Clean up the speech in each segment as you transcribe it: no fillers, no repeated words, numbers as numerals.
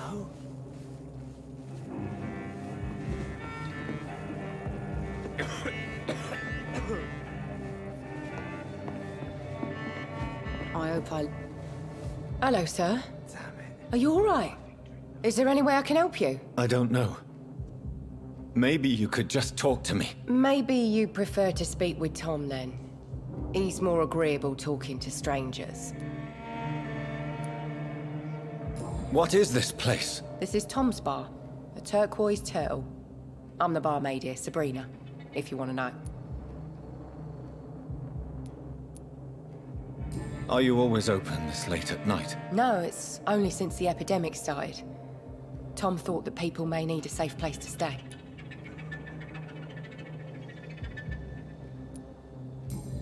No. I hope I... Hello, sir. Damn it. Are you all right? Is there any way I can help you? I don't know. Maybe you could just talk to me. Maybe you prefer to speak with Tom, then. He's more agreeable talking to strangers. What is this place? This is Tom's bar, the Turquoise Turtle. I'm the barmaid here, Sabrina, if you want to know. Are you always open this late at night? No, it's only since the epidemic started. Tom thought that people may need a safe place to stay.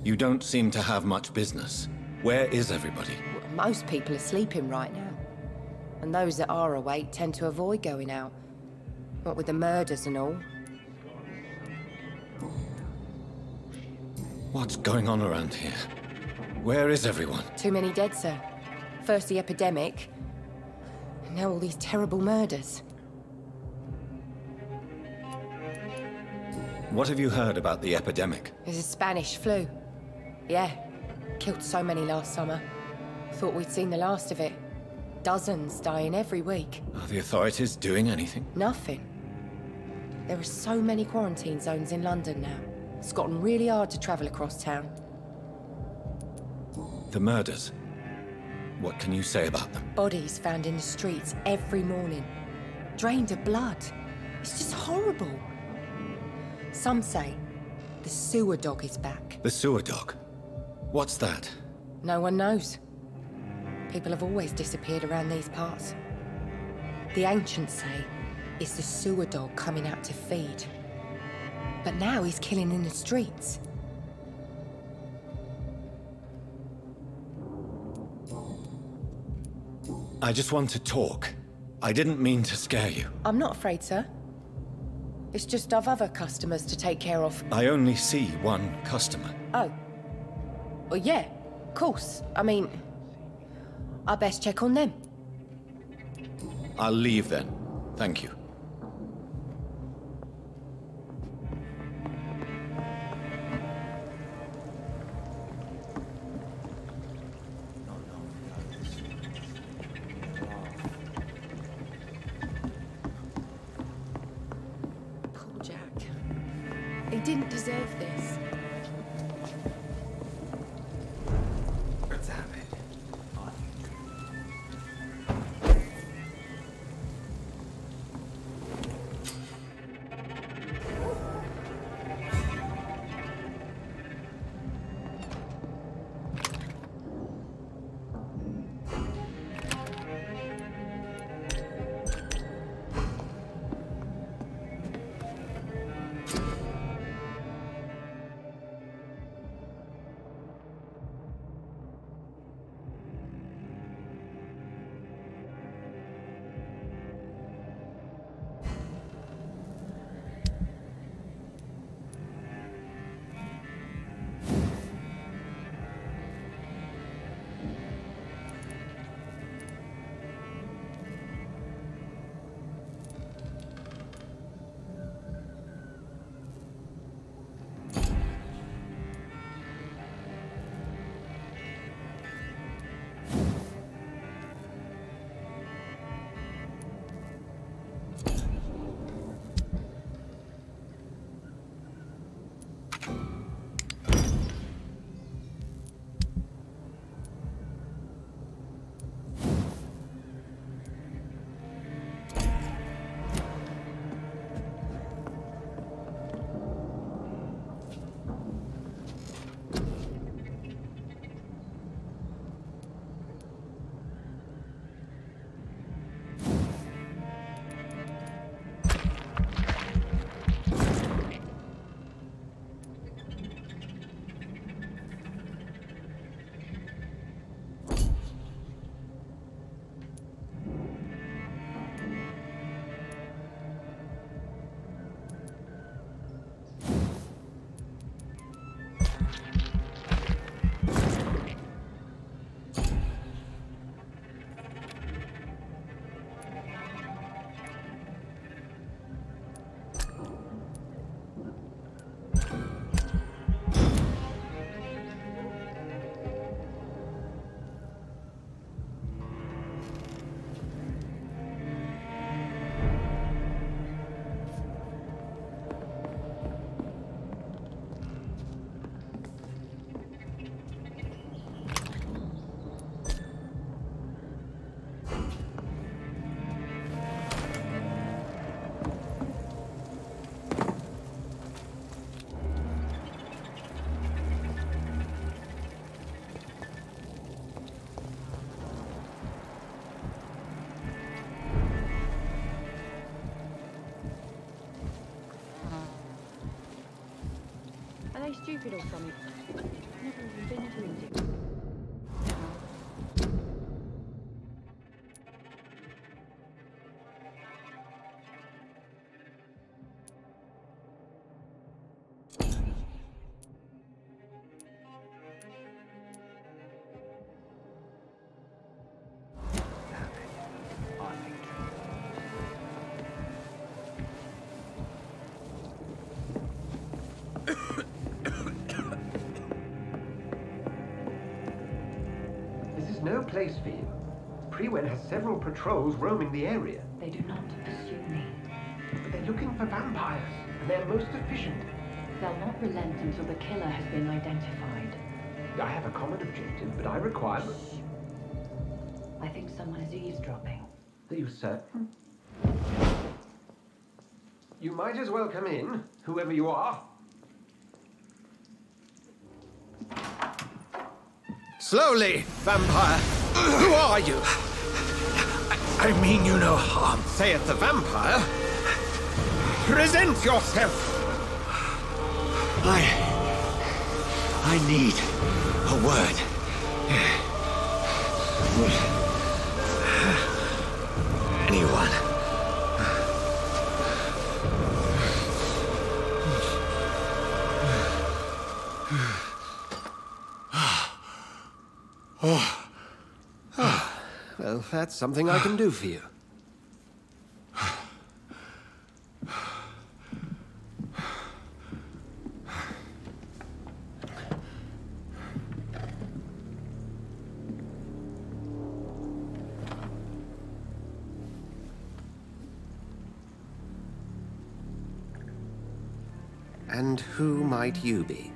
You don't seem to have much business. Where is everybody? Most people are sleeping right now. And those that are awake tend to avoid going out. What with the murders and all. What's going on around here? Where is everyone? Too many dead, sir. First the epidemic, and now all these terrible murders. What have you heard about the epidemic? There's a Spanish flu. Yeah, killed so many last summer. Thought we'd seen the last of it. Dozens dying every week. Are the authorities doing anything? Nothing. There are so many quarantine zones in London now. It's gotten really hard to travel across town. The murders. What can you say about them? Bodies found in the streets every morning. Drained of blood. It's just horrible. Some say the sewer dog is back. The sewer dog? What's that? No one knows. People have always disappeared around these parts. The ancients say it's the sewer dog coming out to feed. But now he's killing in the streets. I just want to talk. I didn't mean to scare you. I'm not afraid, sir. It's just I've other customers to take care of. I only see one customer. Oh. Well, yeah, of course. I mean, I best check on them. I'll leave then. Thank you. Poor Jack. He didn't deserve this. Damn it. stupid or something. Never even been to India. No place for you. Priwen has several patrols roaming the area. They do not pursue me. But they're looking for vampires, and they're most efficient. They'll not relent until the killer has been identified. I have a common objective, but I require... I think someone is eavesdropping. Are you certain? You might as well come in, whoever you are. Slowly, vampire! Who are you? I mean you no harm, saith the vampire. Present yourself! I need a word. Anyone? Well, that's something I can do for you. And who might you be?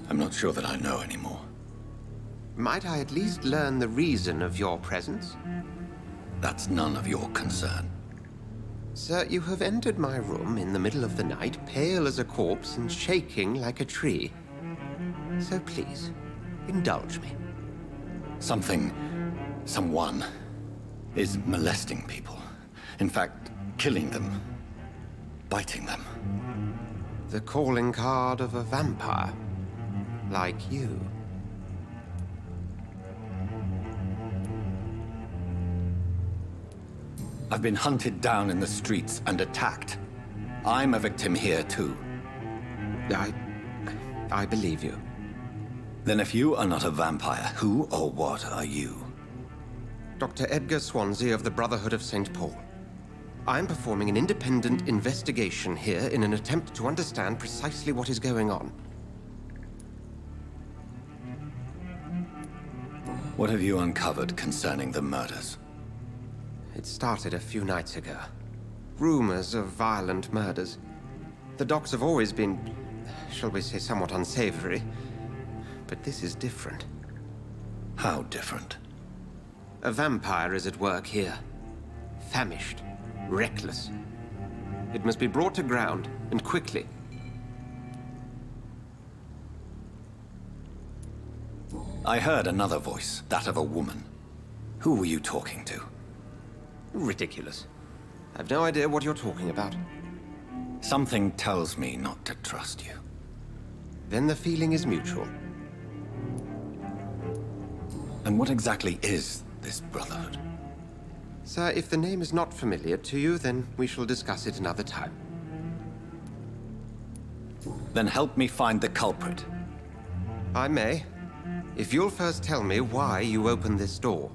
I'm not sure that I know anymore. Might I at least learn the reason of your presence? That's none of your concern. Sir, you have entered my room in the middle of the night, pale as a corpse and shaking like a tree. So please, indulge me. Someone is molesting people. In fact, killing them. Biting them. The calling card of a vampire. Like you. I've been hunted down in the streets and attacked. I'm a victim here, too. I believe you. Then if you are not a vampire, who or what are you? Dr. Edgar Swansea of the Brotherhood of St. Paul. I'm performing an independent investigation here in an attempt to understand precisely what is going on. What have you uncovered concerning the murders? It started a few nights ago. Rumors of violent murders. The docs have always been, shall we say, somewhat unsavory. But this is different. How different? A vampire is at work here. Famished. Reckless. It must be brought to ground, and quickly. I heard another voice, that of a woman. Who were you talking to? Ridiculous. I've no idea what you're talking about. Something tells me not to trust you. Then the feeling is mutual. And what exactly is this Brotherhood? Sir, if the name is not familiar to you, then we shall discuss it another time. Then help me find the culprit. I may. If you'll first tell me why you opened this door.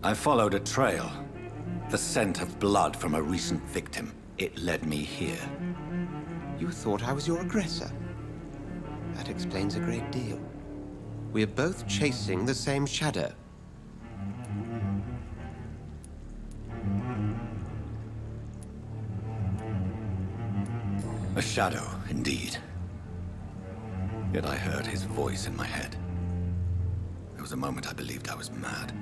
I followed a trail. The scent of blood from a recent victim. It led me here. You thought I was your aggressor. That explains a great deal. We're both chasing the same shadow. A shadow, indeed. Yet I heard his voice in my head. There was a moment I believed I was mad.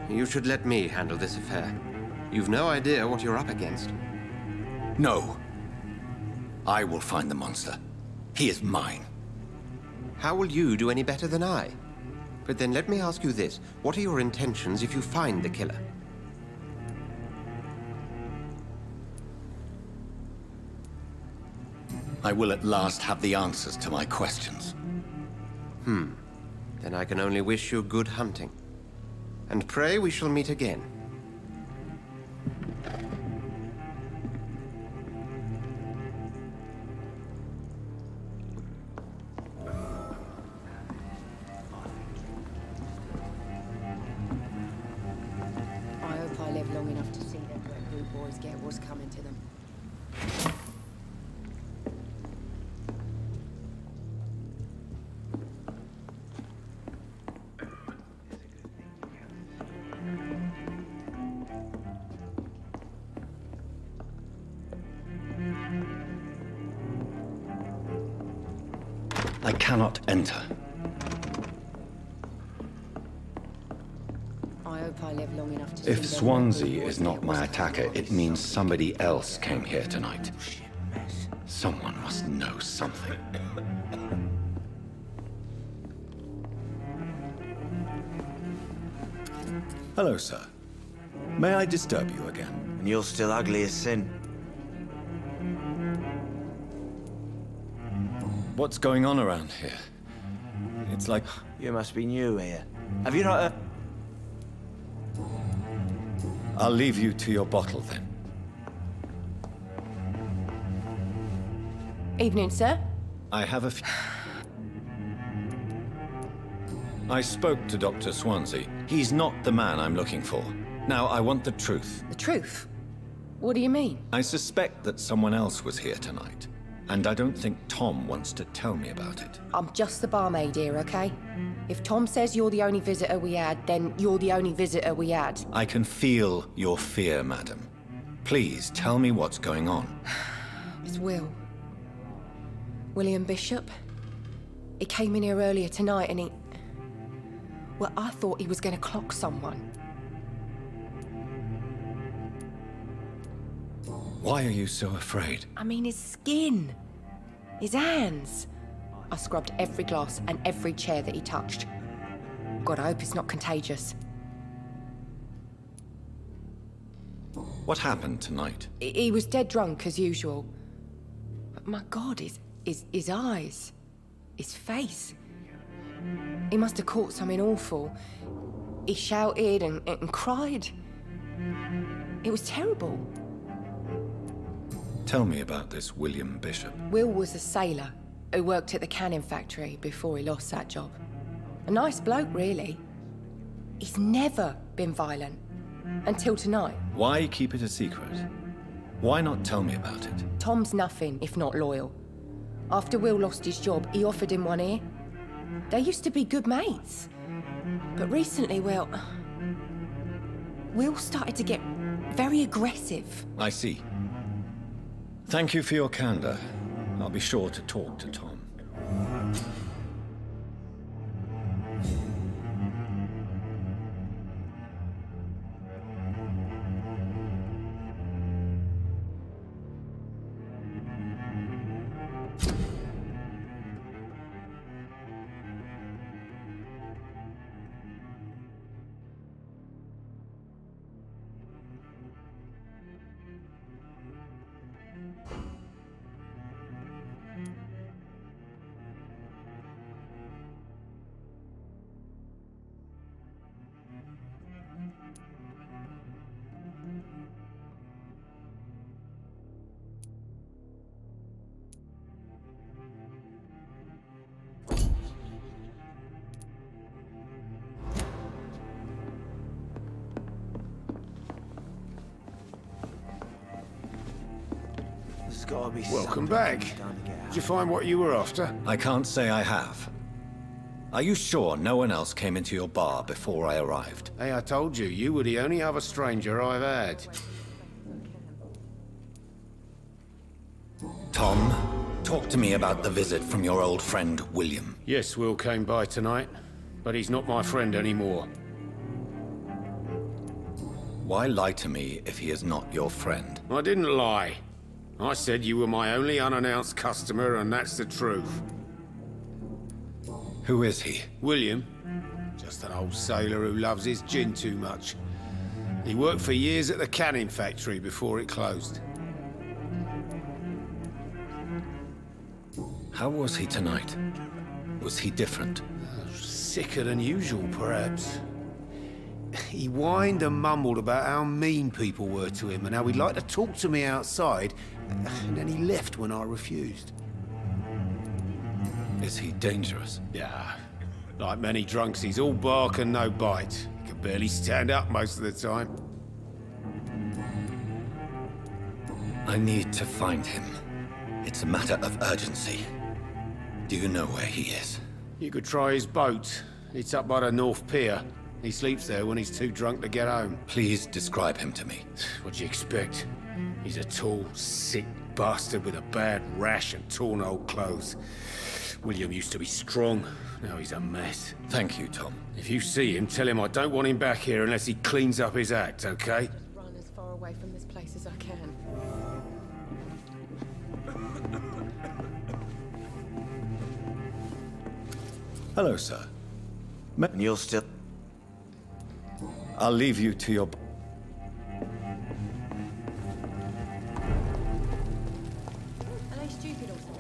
You should let me handle this affair. You've no idea what you're up against. No. I will find the monster. He is mine. How will you do any better than I? But then let me ask you this. What are your intentions if you find the killer? I will at last have the answers to my questions. Then I can only wish you good hunting. And pray we shall meet again. I hope I live long enough to see them Red boys get what's coming to them. I cannot enter. I hope I live long enough to see If them Swansea Red is boys not get my what's coming attacker, to it them. means somebody else came here tonight. Someone must know something. Hello, sir. May I disturb you again? And you're still ugly as sin. What's going on around here? It's like... You must be new here. Have you not... I'll leave you to your bottle, then. Evening, sir. I have a few... I spoke to Dr. Swansea. He's not the man I'm looking for. Now, I want the truth. The truth? What do you mean? I suspect that someone else was here tonight. And I don't think Tom wants to tell me about it. I'm just the barmaid here, okay? If Tom says you're the only visitor we had, then you're the only visitor we had. I can feel your fear, madam. Please, tell me what's going on. It's Will. William Bishop. He came in here earlier tonight and he... Well, I thought he was going to clock someone. Why are you so afraid? I mean, his skin. His hands. I scrubbed every glass and every chair that he touched. God, I hope it's not contagious. What happened tonight? He was dead drunk, as usual. But my God, his eyes. His face. He must have caught something awful. He shouted and cried. It was terrible. Tell me about this William Bishop. Will was a sailor who worked at the canning factory before he lost that job. A nice bloke, really. He's never been violent. Until tonight. Why keep it a secret? Why not tell me about it? Tom's nothing if not loyal. After Will lost his job, he offered him one ear. They used to be good mates. But recently, well... Will started to get very aggressive. I see. Thank you for your candor. I'll be sure to talk to Tom. Welcome back. Did you find what you were after? I can't say I have. Are you sure no one else came into your bar before I arrived? Hey, I told you, you were the only other stranger I've had. Tom, talk to me about the visit from your old friend, William. Yes, Will came by tonight, but he's not my friend anymore. Why lie to me if he is not your friend? I didn't lie. I said you were my only unannounced customer, and that's the truth. Who is he? William. Just an old sailor who loves his gin too much. He worked for years at the canning factory before it closed. How was he tonight? Was he different? Sicker than usual, perhaps. He whined and mumbled about how mean people were to him and how he'd like to talk to me outside, and then he left when I refused. Is he dangerous? Yeah. Like many drunks, he's all bark and no bite. He can barely stand up most of the time. I need to find him. It's a matter of urgency. Do you know where he is? You could try his boat. It's up by the North Pier. He sleeps there when he's too drunk to get home. Please describe him to me. What do you expect? He's a tall, sick bastard with a bad rash and torn old clothes. William used to be strong. Now he's a mess. Thank you, Tom. If you see him, tell him I don't want him back here unless he cleans up his act, okay? Run as far away from this place as I can. Hello, sir. And you're still... I'll leave you to your... Are they stupid or something?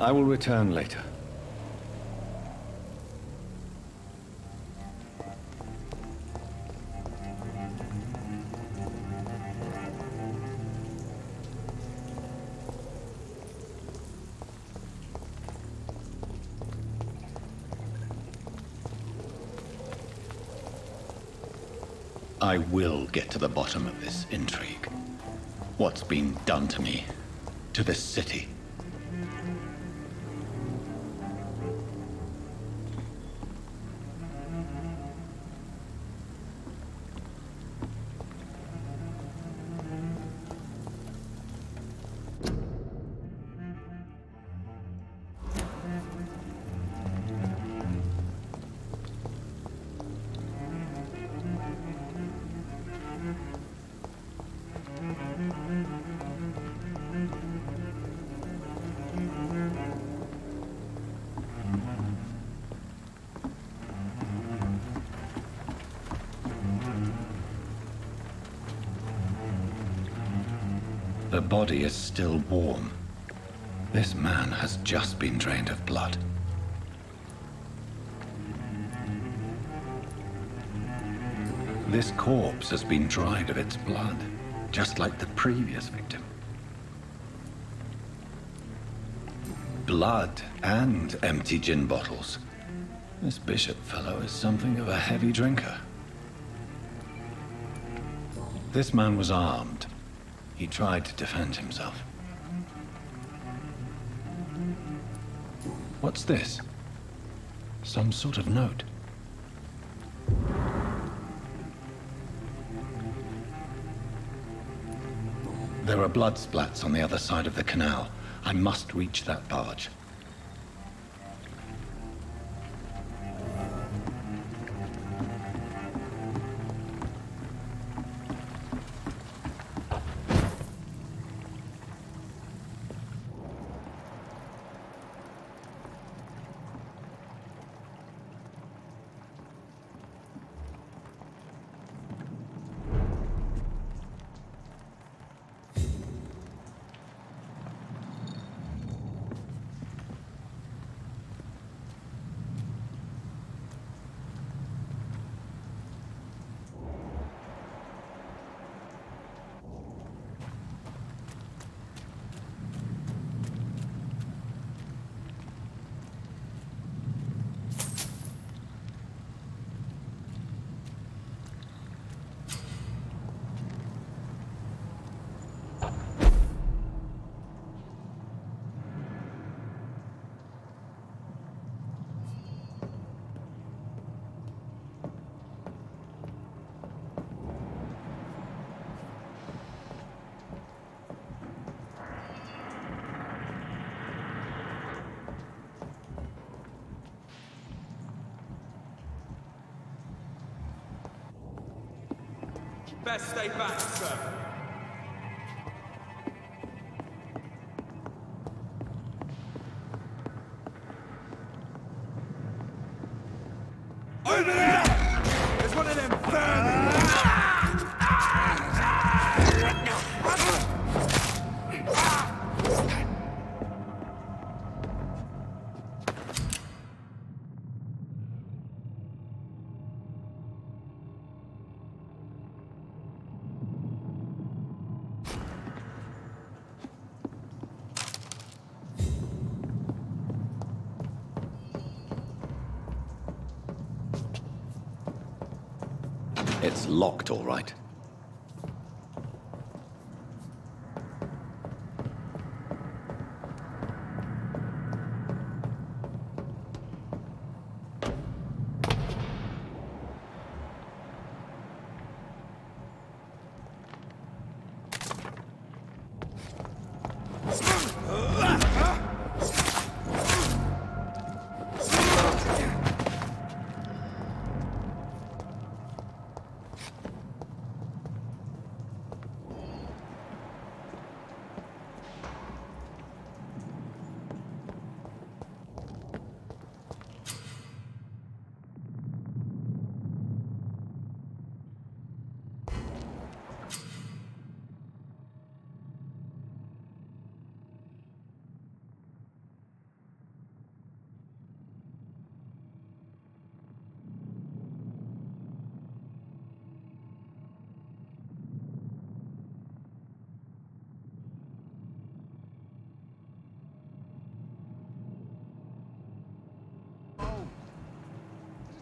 I will return later. I will get to the bottom of this intrigue. What's been done to me, to this city. The body is still warm. This man has just been drained of blood. This corpse has been dried of its blood, just like the previous victim. Blood and empty gin bottles. This bishop fellow is something of a heavy drinker. This man was armed. He tried to defend himself. What's this? Some sort of note. There are blood splats on the other side of the canal. I must reach that barge. Best stay back, sir. Over there! There's one of them vermin! It's locked, all right.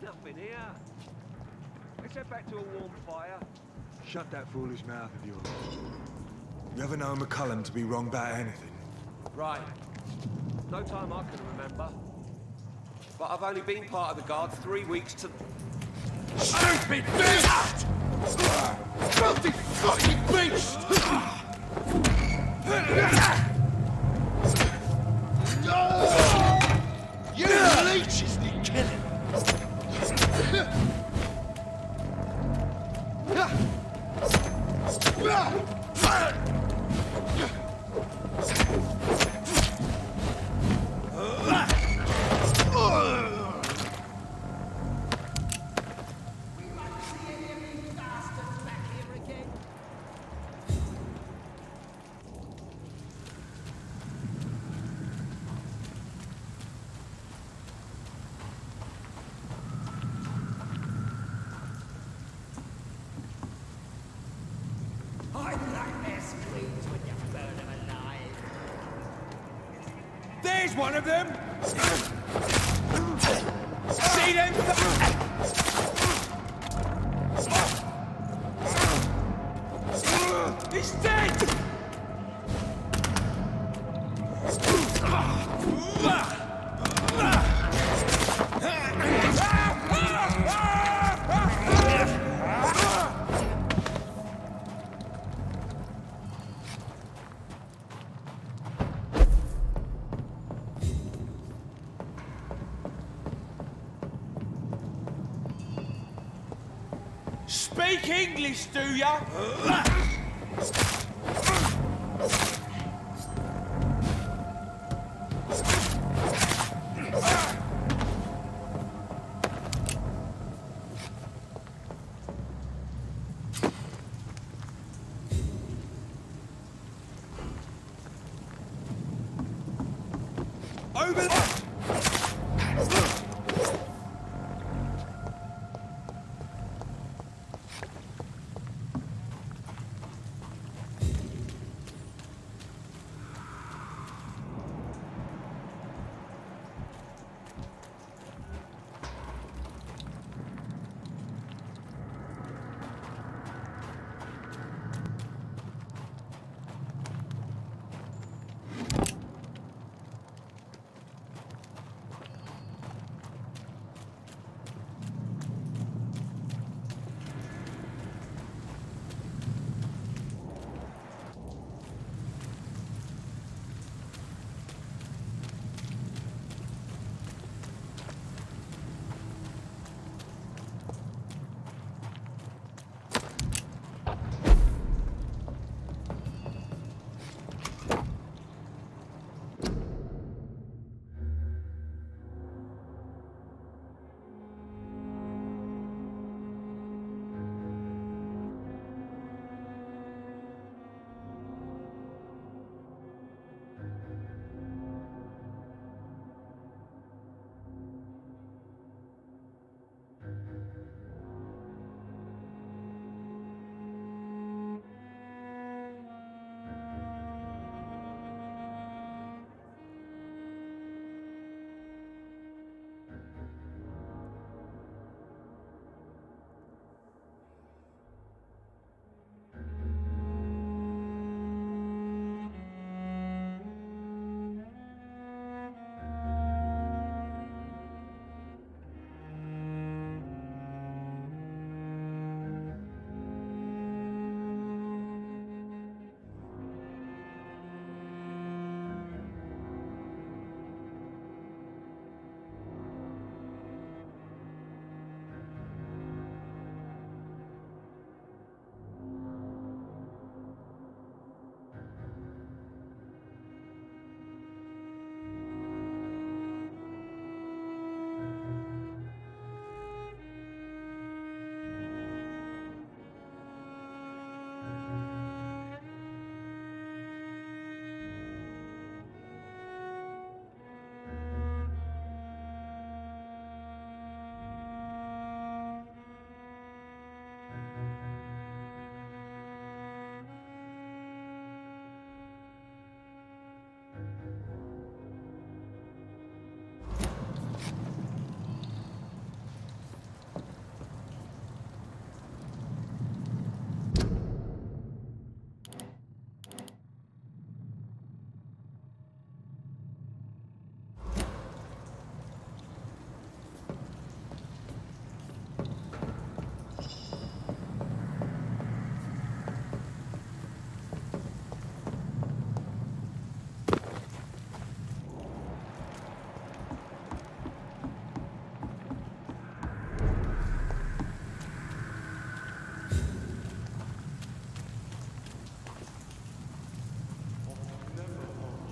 Nothing here. Let's head back to a warm fire. Shut that foolish mouth of yours. You ever know McCullum to be wrong about anything? Right. No time I can remember. But I've only been part of the guard 3 weeks to... Stupid beast! Filthy fucking beast! You leeches need killing! There's one of them! See them? He's dead! Speak English, do ya? Over there!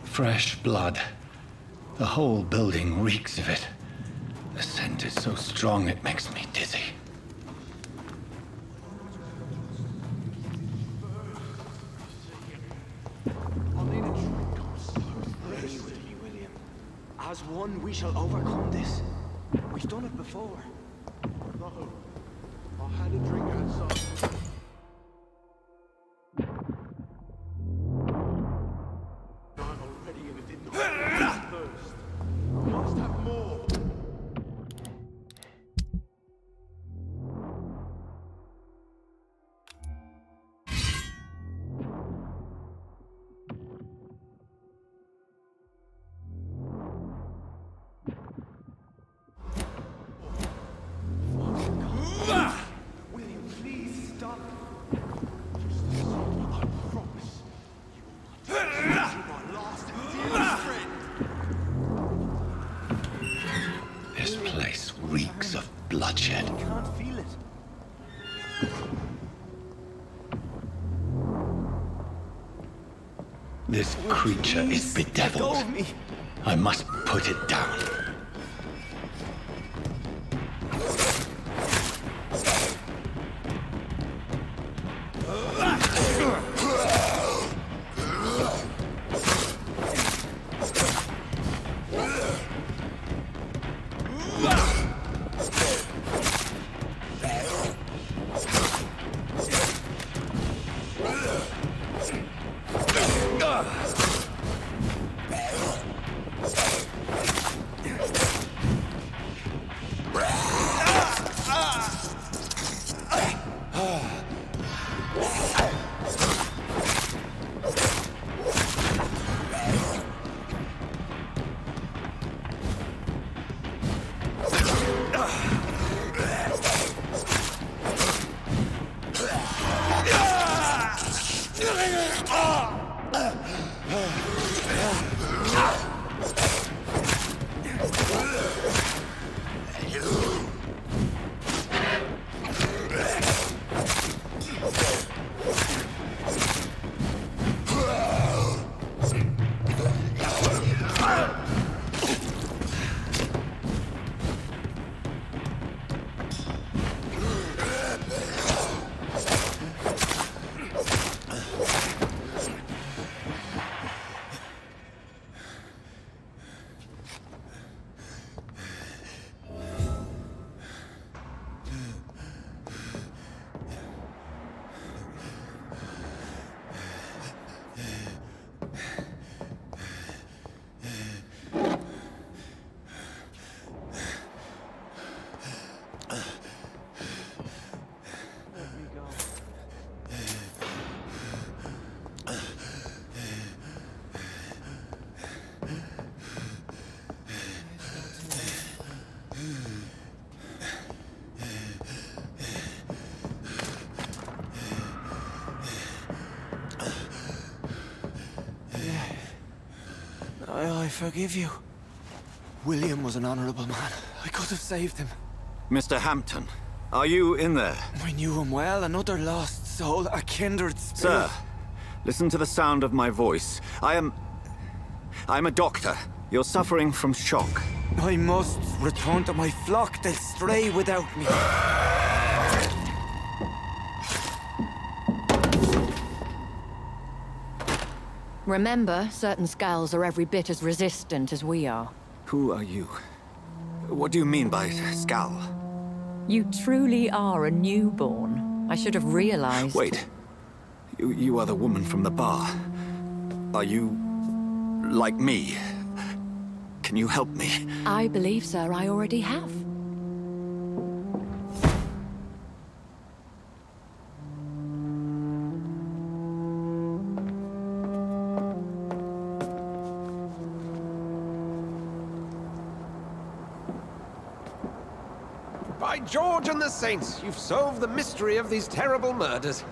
Fresh blood. The whole building reeks of it. The scent is so strong it makes me dizzy. As one, we shall overcome this. We've done it before. No. I had a drink outside. I'm already in it, didn't I? First. I must have more. This creature is bedeviled. I must put it down. I forgive you. William was an honorable man. I could have saved him. Mr. Hampton, are you in there? I knew him well, another lost soul, a kindred spirit. Sir, listen to the sound of my voice. I'm a doctor. You're suffering from shock. I must return to my flock. They'll stray without me. Remember, certain skulls are every bit as resistant as we are. Who are you? What do you mean by skull? You truly are a newborn. I should have realized. Wait. You are the woman from the bar. Are you like me? Can you help me? I believe, sir, I already have. By George and the Saints, you've solved the mystery of these terrible murders.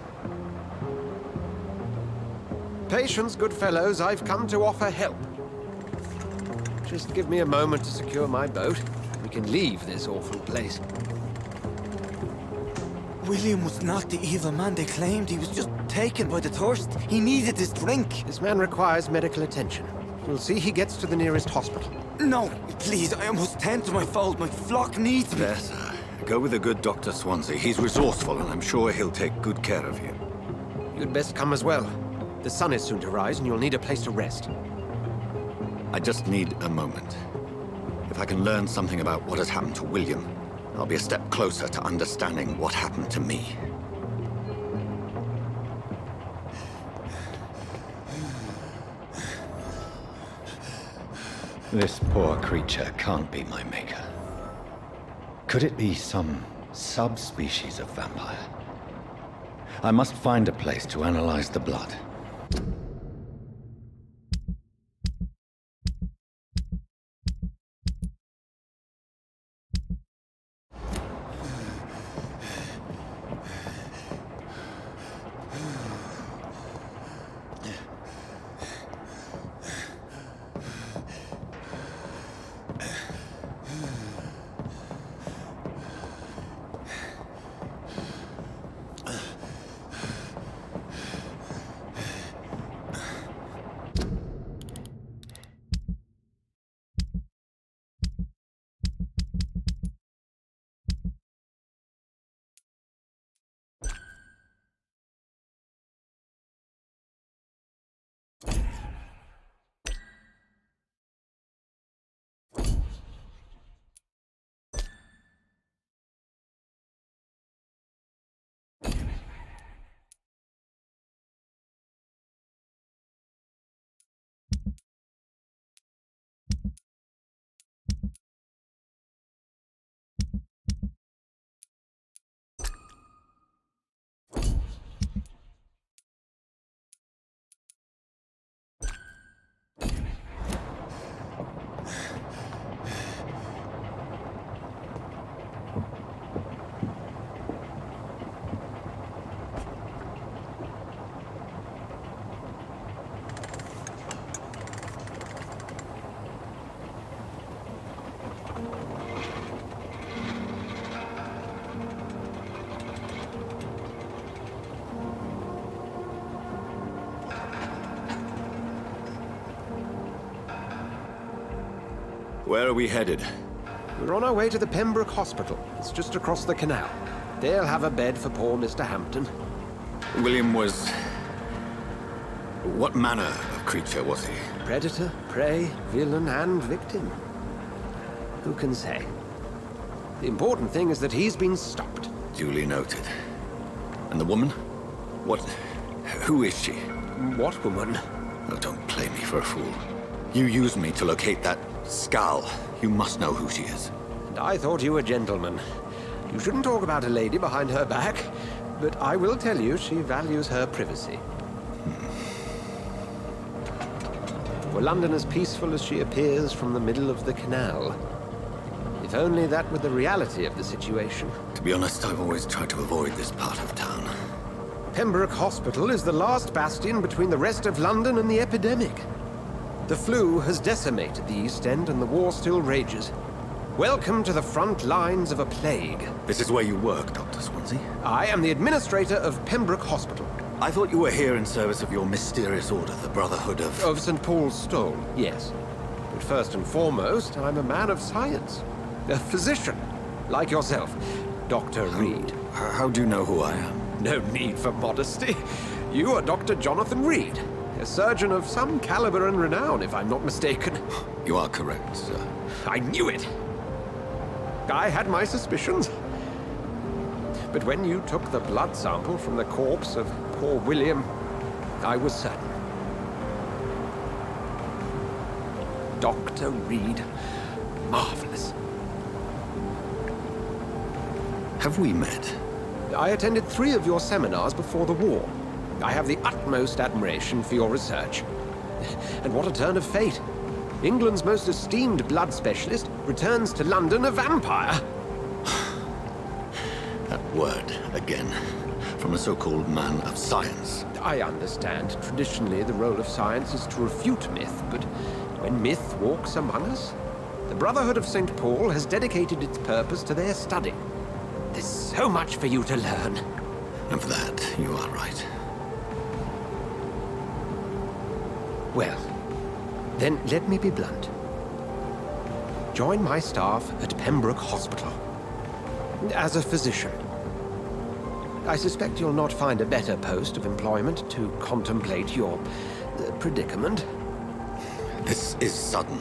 Patience, good fellows, I've come to offer help. Just give me a moment to secure my boat. We can leave this awful place. William was not the evil man they claimed. He was just taken by the thirst. He needed this drink. This man requires medical attention. We'll see he gets to the nearest hospital. No, please, I must tend to my fold. My flock needs me. There, sir. Go with the good Dr. Swansea. He's resourceful, and I'm sure he'll take good care of you. You'd best come as well. The sun is soon to rise, and you'll need a place to rest. I just need a moment. If I can learn something about what has happened to William, I'll be a step closer to understanding what happened to me. This poor creature can't be my maker. Could it be some subspecies of vampire? I must find a place to analyze the blood. Where are we headed? We're on our way to the Pembroke Hospital. It's just across the canal. They'll have a bed for poor Mr. Hampton. William was... What manner of creature was he? Predator, prey, villain, and victim. Who can say? The important thing is that he's been stopped. Duly noted. And the woman? What... Who is she? What woman? Oh, don't play me for a fool. You used me to locate that skull. You must know who she is. And I thought you a gentleman. You shouldn't talk about a lady behind her back, but I will tell you she values her privacy. Were London as peaceful as she appears from the middle of the canal? If only that were the reality of the situation. To be honest, I've always tried to avoid this part of town. Pembroke Hospital is the last bastion between the rest of London and the epidemic. The flu has decimated the East End and the war still rages. Welcome to the front lines of a plague. This is where you work, Dr. Swansea? I am the administrator of Pembroke Hospital. I thought you were here in service of your mysterious order, the Brotherhood of... Of St. Paul's Stole, yes. But first and foremost, I'm a man of science. A physician, like yourself, Dr. Reed. How do you know who I am? No need for modesty. You are Dr. Jonathan Reed, a surgeon of some caliber and renown, if I'm not mistaken. You are correct, sir. I knew it! I had my suspicions. But when you took the blood sample from the corpse of poor William, I was certain. Dr. Reed. Marvelous. Have we met? I attended 3 of your seminars before the war. I have the utmost admiration for your research. And what a turn of fate. England's most esteemed blood specialist returns to London a vampire. That word, again. From a so-called man of science. I understand. Traditionally, the role of science is to refute myth, but when myth walks among us, the Brotherhood of St. Paul has dedicated its purpose to their study. There's so much for you to learn. Of that, you are right. Well, then let me be blunt. Join my staff at Pembroke Hospital. As a physician. I suspect you'll not find a better post of employment to contemplate your predicament. This is sudden.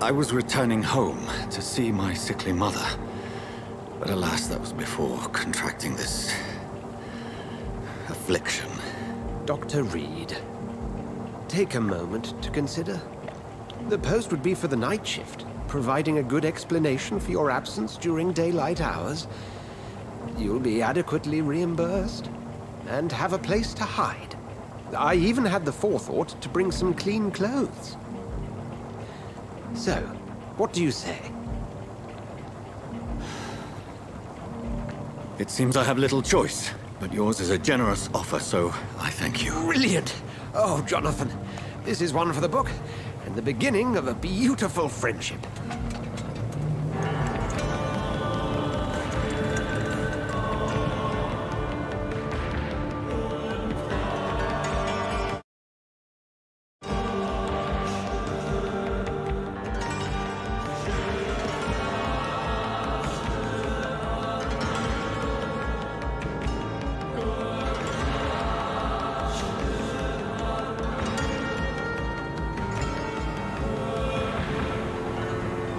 I was returning home to see my sickly mother. But alas, that was before contracting this... affliction. Dr. Reed, take a moment to consider. The post would be for the night shift, providing a good explanation for your absence during daylight hours. You'll be adequately reimbursed, and have a place to hide. I even had the forethought to bring some clean clothes. So, what do you say? It seems I have little choice, but yours is a generous offer, so I thank you. Brilliant! Oh, Jonathan, this is one for the book, and the beginning of a beautiful friendship.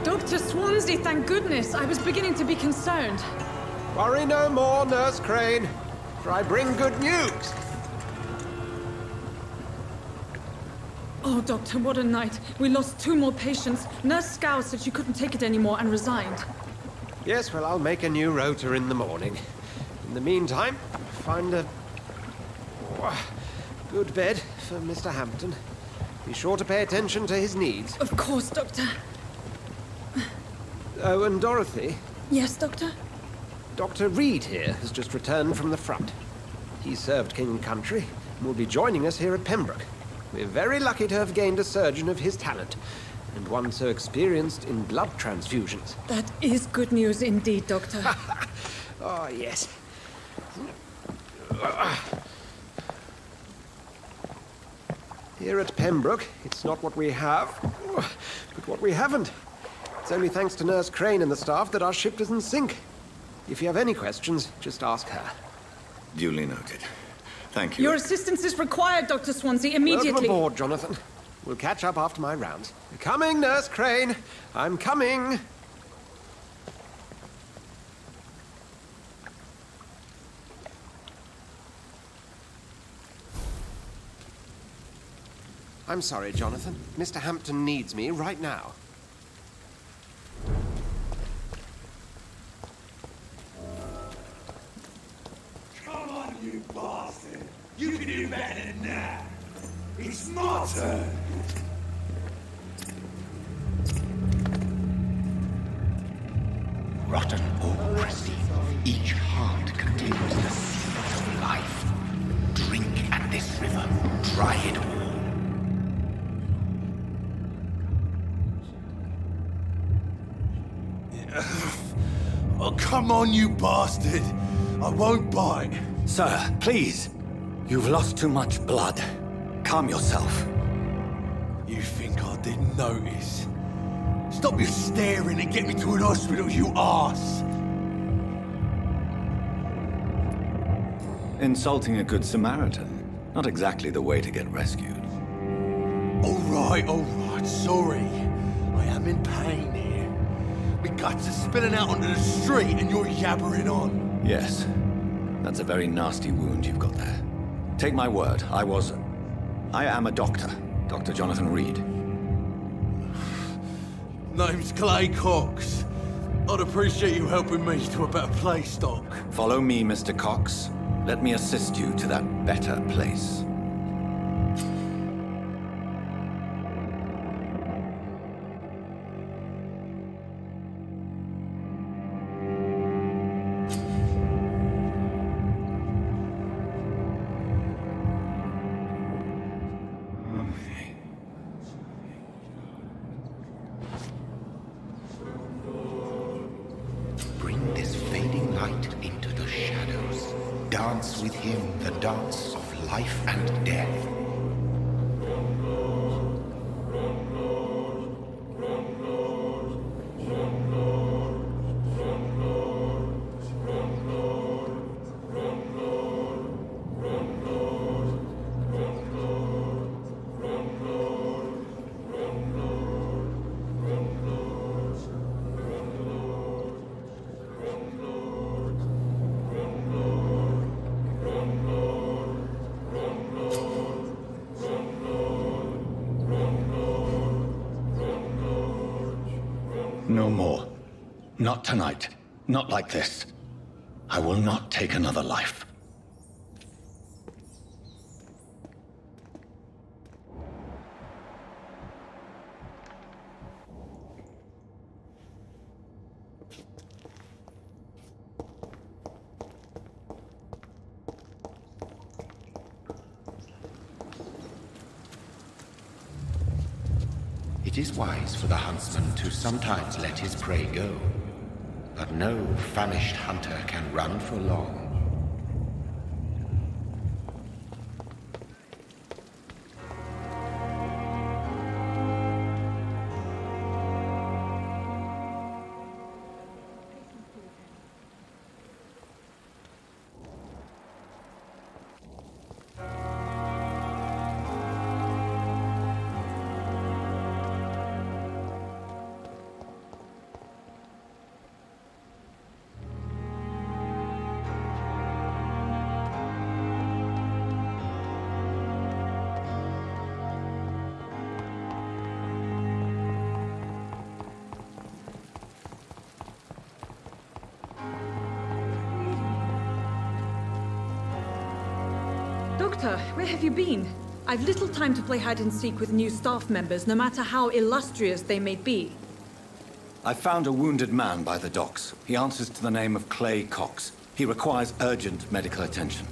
Dr. Swansea, thank goodness. I was beginning to be concerned. Worry no more, Nurse Crane, for I bring good news. Oh, Doctor, what a night. We lost 2 more patients. Nurse Scow said she couldn't take it anymore and resigned. Yes, well, I'll make a new rota in the morning. In the meantime, find a good bed for Mr. Hampton. Be sure to pay attention to his needs. Of course, Doctor. Oh, and Dorothy? Yes, Doctor? Dr. Reed here has just returned from the front. He served King and Country and will be joining us here at Pembroke. We're very lucky to have gained a surgeon of his talent, and one so experienced in blood transfusions. That is good news indeed, Doctor. Oh, yes. Here at Pembroke, it's not what we have, but what we haven't. It's only thanks to Nurse Crane and the staff that our ship doesn't sink. If you have any questions, just ask her. Duly noted. Thank you. Your assistance is required, Dr. Swansea, immediately. Welcome aboard, Jonathan. We'll catch up after my rounds. Coming, Nurse Crane. I'm coming. I'm sorry, Jonathan. Mr. Hampton needs me right now. Come on, you bastard! You can do better than that! It's my turn! Rotten or pristine, each heart contains the seed of life. Drink at this river, try it all. Oh, come on, you bastard! I won't bite. Sir, please. You've lost too much blood. Calm yourself. You think I didn't notice? Stop your staring and get me to an hospital, you arse! Insulting a good Samaritan. Not exactly the way to get rescued. All right, sorry. I am in pain here. My guts are spilling out onto the street and you're yabbering on. Yes. That's a very nasty wound you've got there. Take my word, I am a doctor. Dr. Jonathan Reed. Name's Clay Cox. I'd appreciate you helping me to a better place, Doc. Follow me, Mr. Cox. Let me assist you to that better place. Bring this fading light into the shadows. Dance with him the dance of life and death. No more. Not tonight. Not like this. I will not take another life. It is wise for the huntsman to sometimes let his prey go, but no famished hunter can run for long. Doctor, where have you been? I've little time to play hide-and-seek with new staff members, no matter how illustrious they may be. I found a wounded man by the docks. He answers to the name of Clay Cox. He requires urgent medical attention.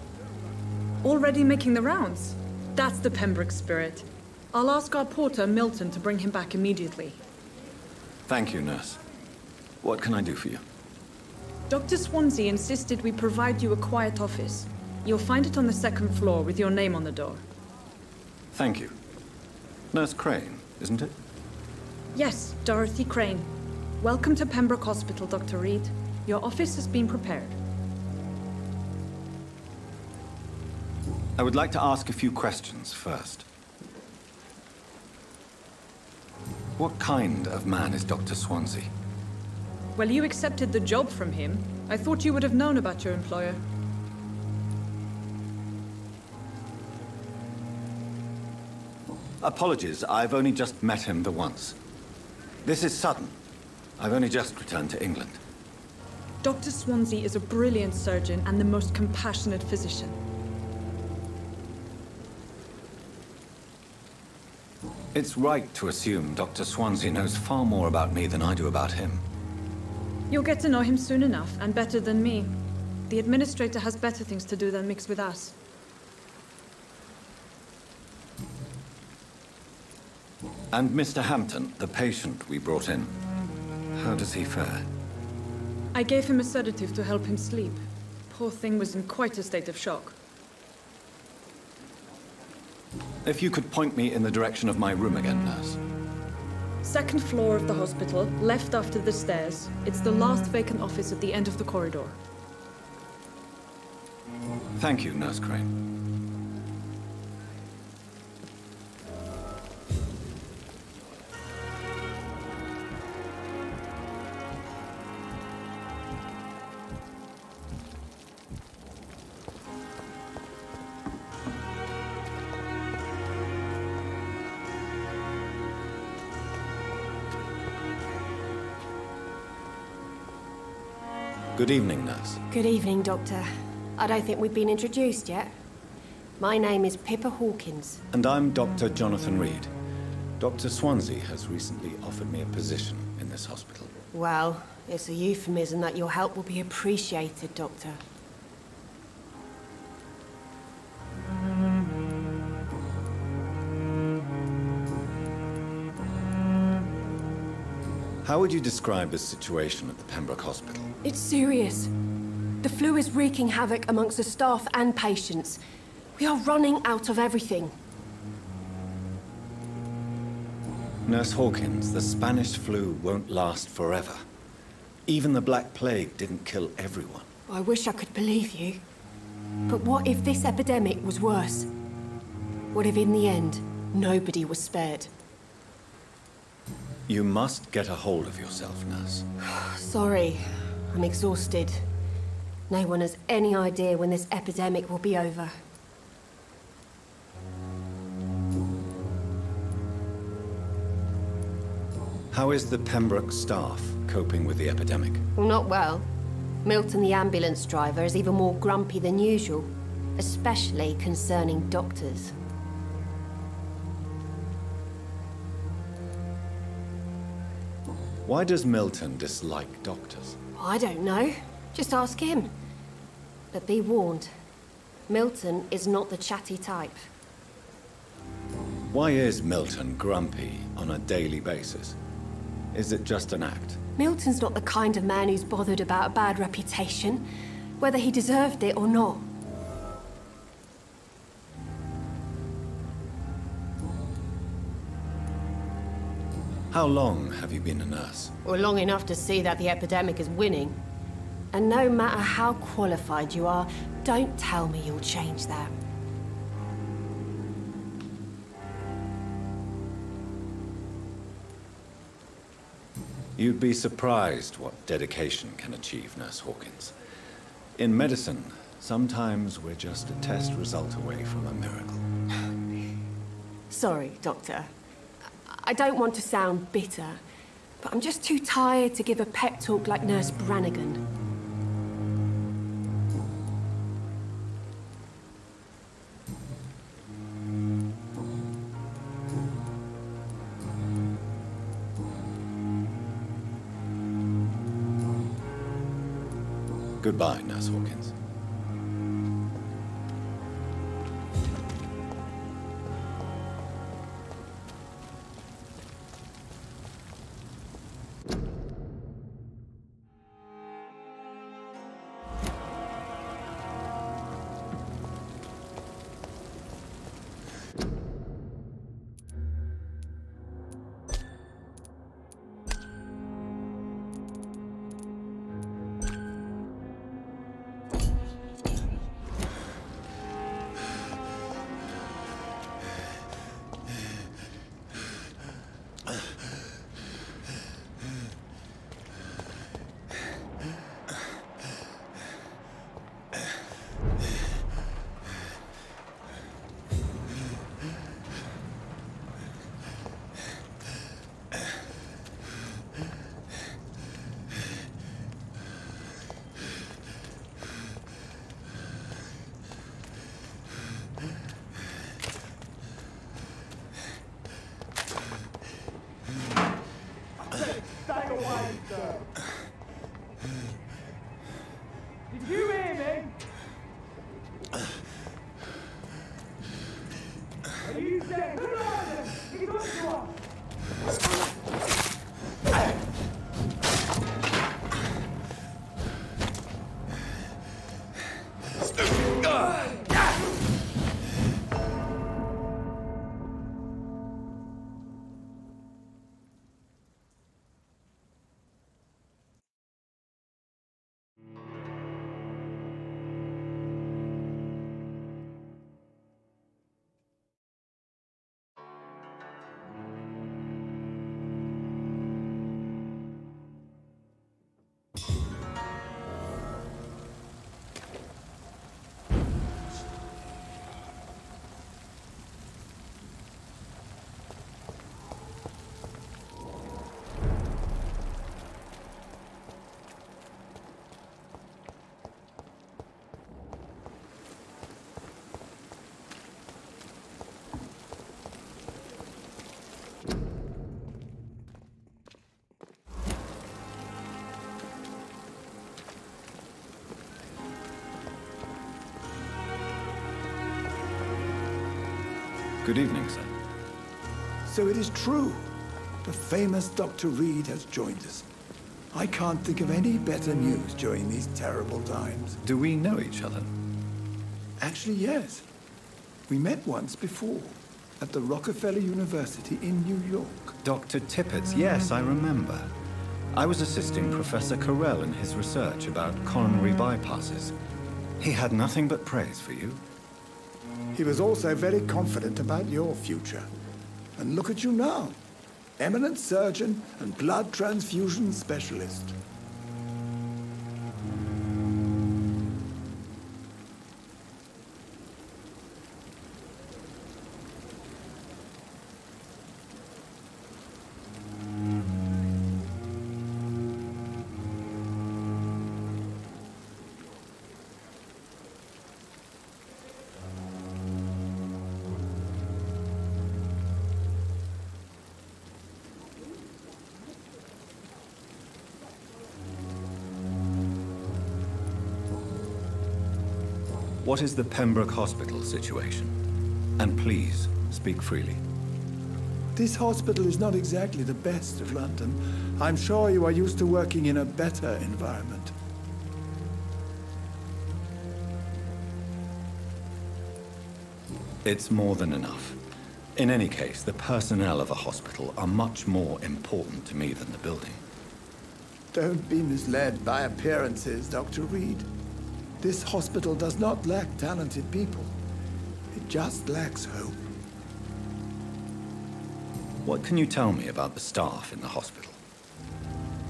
Already making the rounds? That's the Pembroke spirit. I'll ask our porter, Milton, to bring him back immediately. Thank you, nurse. What can I do for you? Dr. Swansea insisted we provide you a quiet office. You'll find it on the second floor with your name on the door. Thank you. Nurse Crane, isn't it? Yes, Dorothy Crane. Welcome to Pembroke Hospital, Dr. Reed. Your office has been prepared. I would like to ask a few questions first. What kind of man is Dr. Swansea? Well, you accepted the job from him. I thought you would have known about your employer. Apologies, I've only just met him the once. This is sudden. I've only just returned to England. Dr. Swansea is a brilliant surgeon and the most compassionate physician. It's right to assume Dr. Swansea knows far more about me than I do about him. You'll get to know him soon enough, and better than me. The administrator has better things to do than mix with us. And Mr. Hampton, the patient we brought in, how does he fare? I gave him a sedative to help him sleep. Poor thing was in quite a state of shock. If you could point me in the direction of my room again, nurse. Second floor of the hospital, left after the stairs. It's the last vacant office at the end of the corridor. Thank you, Nurse Crane. Good evening, nurse. Good evening, Doctor. I don't think we've been introduced yet. My name is Pippa Hawkins. And I'm Dr. Jonathan Reed. Dr. Swansea has recently offered me a position in this hospital. Well, it's a euphemism that your help will be appreciated, Doctor. How would you describe the situation at the Pembroke Hospital? It's serious. The flu is wreaking havoc amongst the staff and patients. We are running out of everything. Nurse Hawkins, the Spanish flu won't last forever. Even the Black Plague didn't kill everyone. I wish I could believe you. But what if this epidemic was worse? What if in the end, nobody was spared? You must get a hold of yourself, nurse. Sorry, I'm exhausted. No one has any idea when this epidemic will be over. How is the Pembroke staff coping with the epidemic? Well, not well. Milton, the ambulance driver, is even more grumpy than usual, especially concerning doctors. Why does Milton dislike doctors? I don't know. Just ask him. But be warned, Milton is not the chatty type. Why is Milton grumpy on a daily basis? Is it just an act? Milton's not the kind of man who's bothered about a bad reputation, whether he deserved it or not. How long have you been a nurse? Well, long enough to see that the epidemic is winning. And no matter how qualified you are, don't tell me you'll change that. You'd be surprised what dedication can achieve, Nurse Hawkins. In medicine, sometimes we're just a test result away from a miracle. Sorry, Doctor. I don't want to sound bitter, but I'm just too tired to give a pep talk like Nurse Brannigan. Goodbye, Nurse Hawkins. Good evening, sir. So it is true. The famous Dr. Reed has joined us. I can't think of any better news during these terrible times. Do we know each other? Actually, yes. We met once before, at the Rockefeller University in New York. Dr. Tippett's, yes, I remember. I was assisting Professor Carell in his research about coronary bypasses. He had nothing but praise for you. He was also very confident about your future. And look at you now. Eminent surgeon and blood transfusion specialist. What is the Pembroke Hospital situation? And please, speak freely. This hospital is not exactly the best of London. I'm sure you are used to working in a better environment. It's more than enough. In any case, the personnel of a hospital are much more important to me than the building. Don't be misled by appearances, Dr. Reed. This hospital does not lack talented people. It just lacks hope. What can you tell me about the staff in the hospital?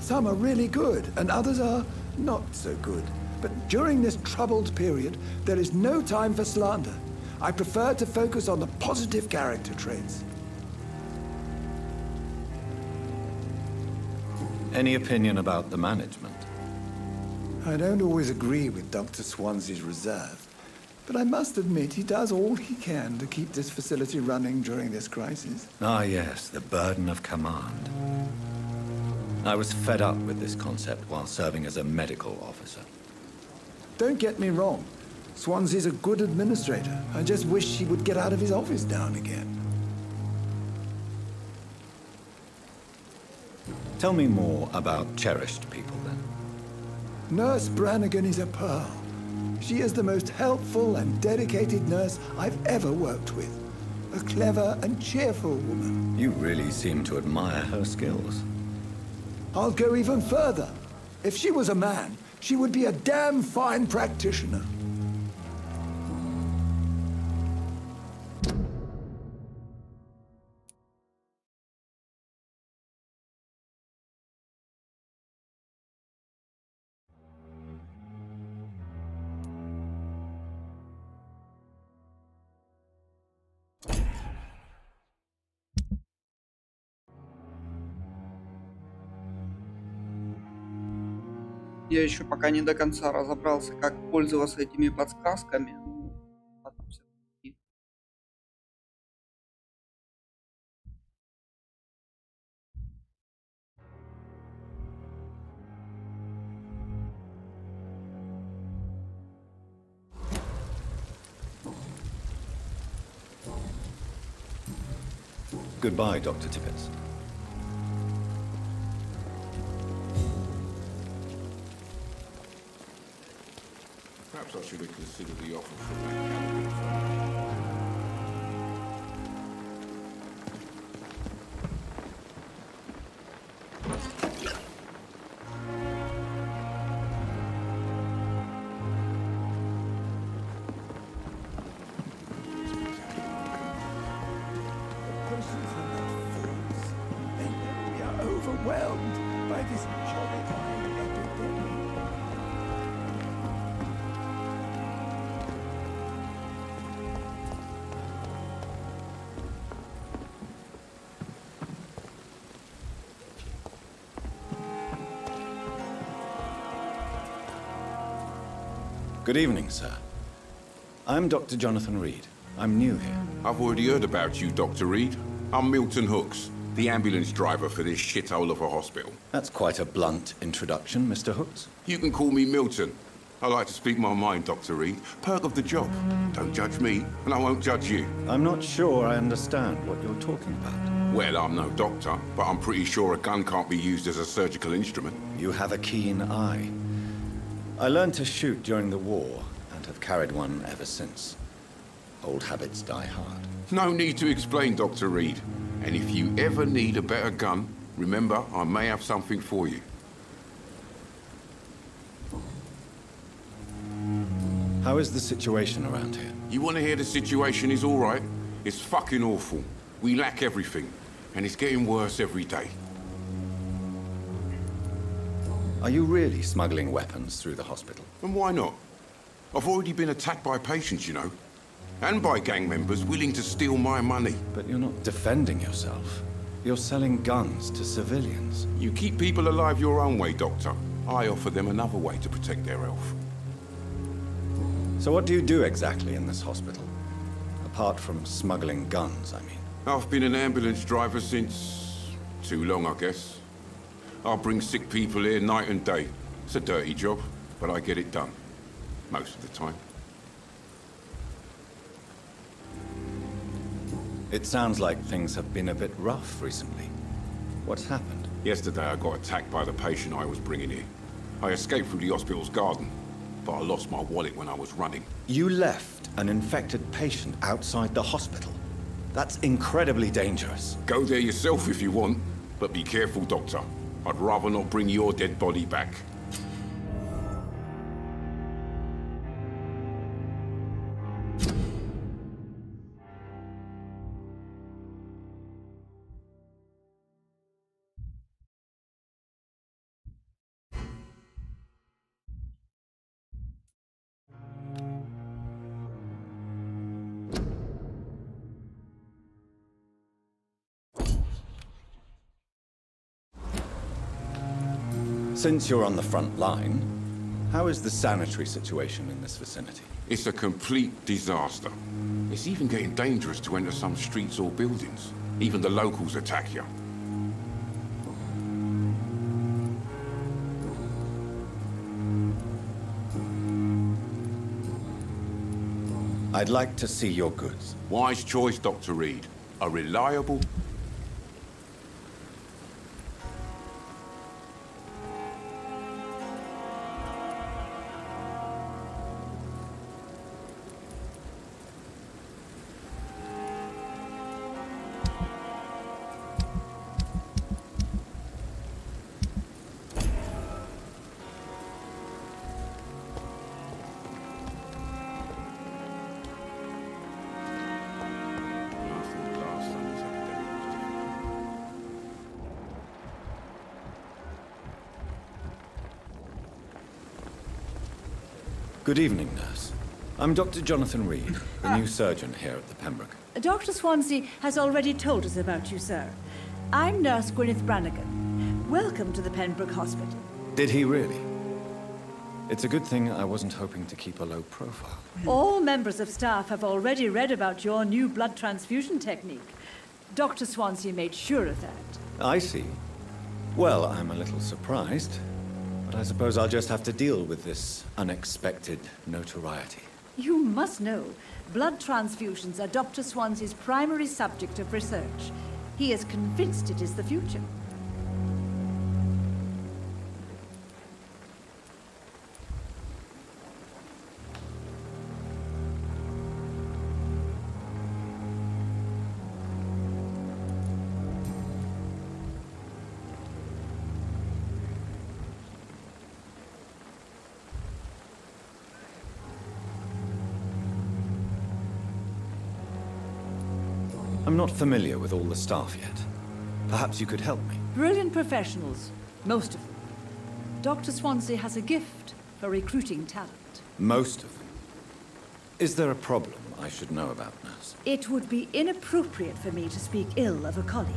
Some are really good, and others are not so good. But during this troubled period, there is no time for slander. I prefer to focus on the positive character traits. Any opinion about the management? I don't always agree with Dr. Swansea's reserve, but I must admit he does all he can to keep this facility running during this crisis. Ah, yes, the burden of command. I was fed up with this concept while serving as a medical officer. Don't get me wrong. Swansea's a good administrator. I just wish he would get out of his office now and again. Tell me more about cherished people, then. Nurse Brannigan is a pearl. She is the most helpful and dedicated nurse I've ever worked with. A clever and cheerful woman. You really seem to admire her skills. I'll go even further. If she was a man, she would be a damn fine practitioner. Я еще пока не до конца разобрался, как пользоваться этими подсказками. Потом всё-таки. Goodbye, Dr. Tippett. Perhaps I should have considered the offer from that caliber. Overwhelmed by this horrifying epidemic. Good evening, sir. I'm Dr. Jonathan Reed. I'm new here. I've already heard about you, Dr. Reed. I'm Milton Hooks, the ambulance driver for this shithole of a hospital. That's quite a blunt introduction, Mr. Hooks. You can call me Milton. I like to speak my mind, Dr. Reed. Perk of the job. Don't judge me, and I won't judge you. I'm not sure I understand what you're talking about. Well, I'm no doctor, but I'm pretty sure a gun can't be used as a surgical instrument. You have a keen eye. I learned to shoot during the war, and have carried one ever since. Old habits die hard. No need to explain, Dr. Reed. And if you ever need a better gun, remember, I may have something for you. How is the situation around here? You want to hear the situation is all right? It's fucking awful. We lack everything, and it's getting worse every day. Are you really smuggling weapons through the hospital? And why not? I've already been attacked by patients, you know. And by gang members willing to steal my money. But you're not defending yourself. You're selling guns to civilians. You keep people alive your own way, Doctor. I offer them another way to protect their health. So what do you do exactly in this hospital? Apart from smuggling guns, I mean. I've been an ambulance driver since... too long, I guess. I bring sick people here night and day. It's a dirty job, but I get it done. Most of the time. It sounds like things have been a bit rough recently. What's happened? Yesterday I got attacked by the patient I was bringing here. I escaped through the hospital's garden, but I lost my wallet when I was running. You left an infected patient outside the hospital? That's incredibly dangerous. Go there yourself if you want, but be careful, Doctor. I'd rather not bring your dead body back. Since you're on the front line, how is the sanitary situation in this vicinity? It's a complete disaster. It's even getting dangerous to enter some streets or buildings. Even the locals attack you. I'd like to see your goods. Wise choice, Dr. Reed. A reliable... Good evening, nurse. I'm Dr. Jonathan Reed, the new surgeon here at the Pembroke. Dr. Swansea has already told us about you, sir. I'm Nurse Gwyneth Brannigan. Welcome to the Pembroke Hospital. Did he really? It's a good thing I wasn't hoping to keep a low profile. All members of staff have already read about your new blood transfusion technique. Dr. Swansea made sure of that. I see. Well, I'm a little surprised, but I suppose I'll just have to deal with this unexpected notoriety. You must know, blood transfusions are Dr. Swansea's primary subject of research. He is convinced it is the future. I'm not familiar with all the staff yet. Perhaps you could help me. Brilliant professionals, most of them. Dr. Swansea has a gift for recruiting talent. Most of them. Is there a problem I should know about, nurse? It would be inappropriate for me to speak ill of a colleague.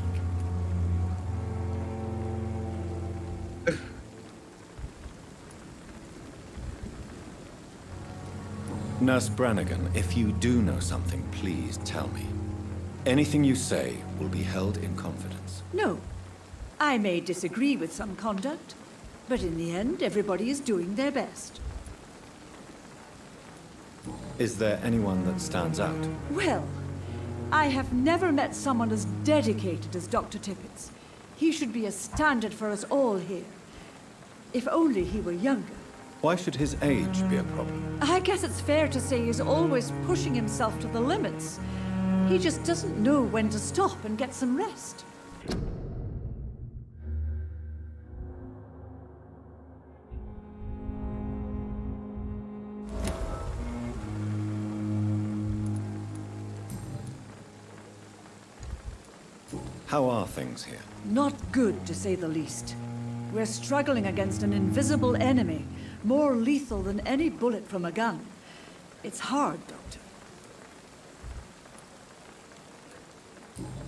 Nurse Brannigan, if you do know something, please tell me. Anything you say will be held in confidence. No. I may disagree with some conduct, but in the end, everybody is doing their best. Is there anyone that stands out? Well, I have never met someone as dedicated as Dr. Tippett's. He should be a standard for us all here. If only he were younger. Why should his age be a problem? I guess it's fair to say he's always pushing himself to the limits. He just doesn't know when to stop and get some rest. How are things here? Not good, to say the least. We're struggling against an invisible enemy, more lethal than any bullet from a gun. It's hard, Doctor.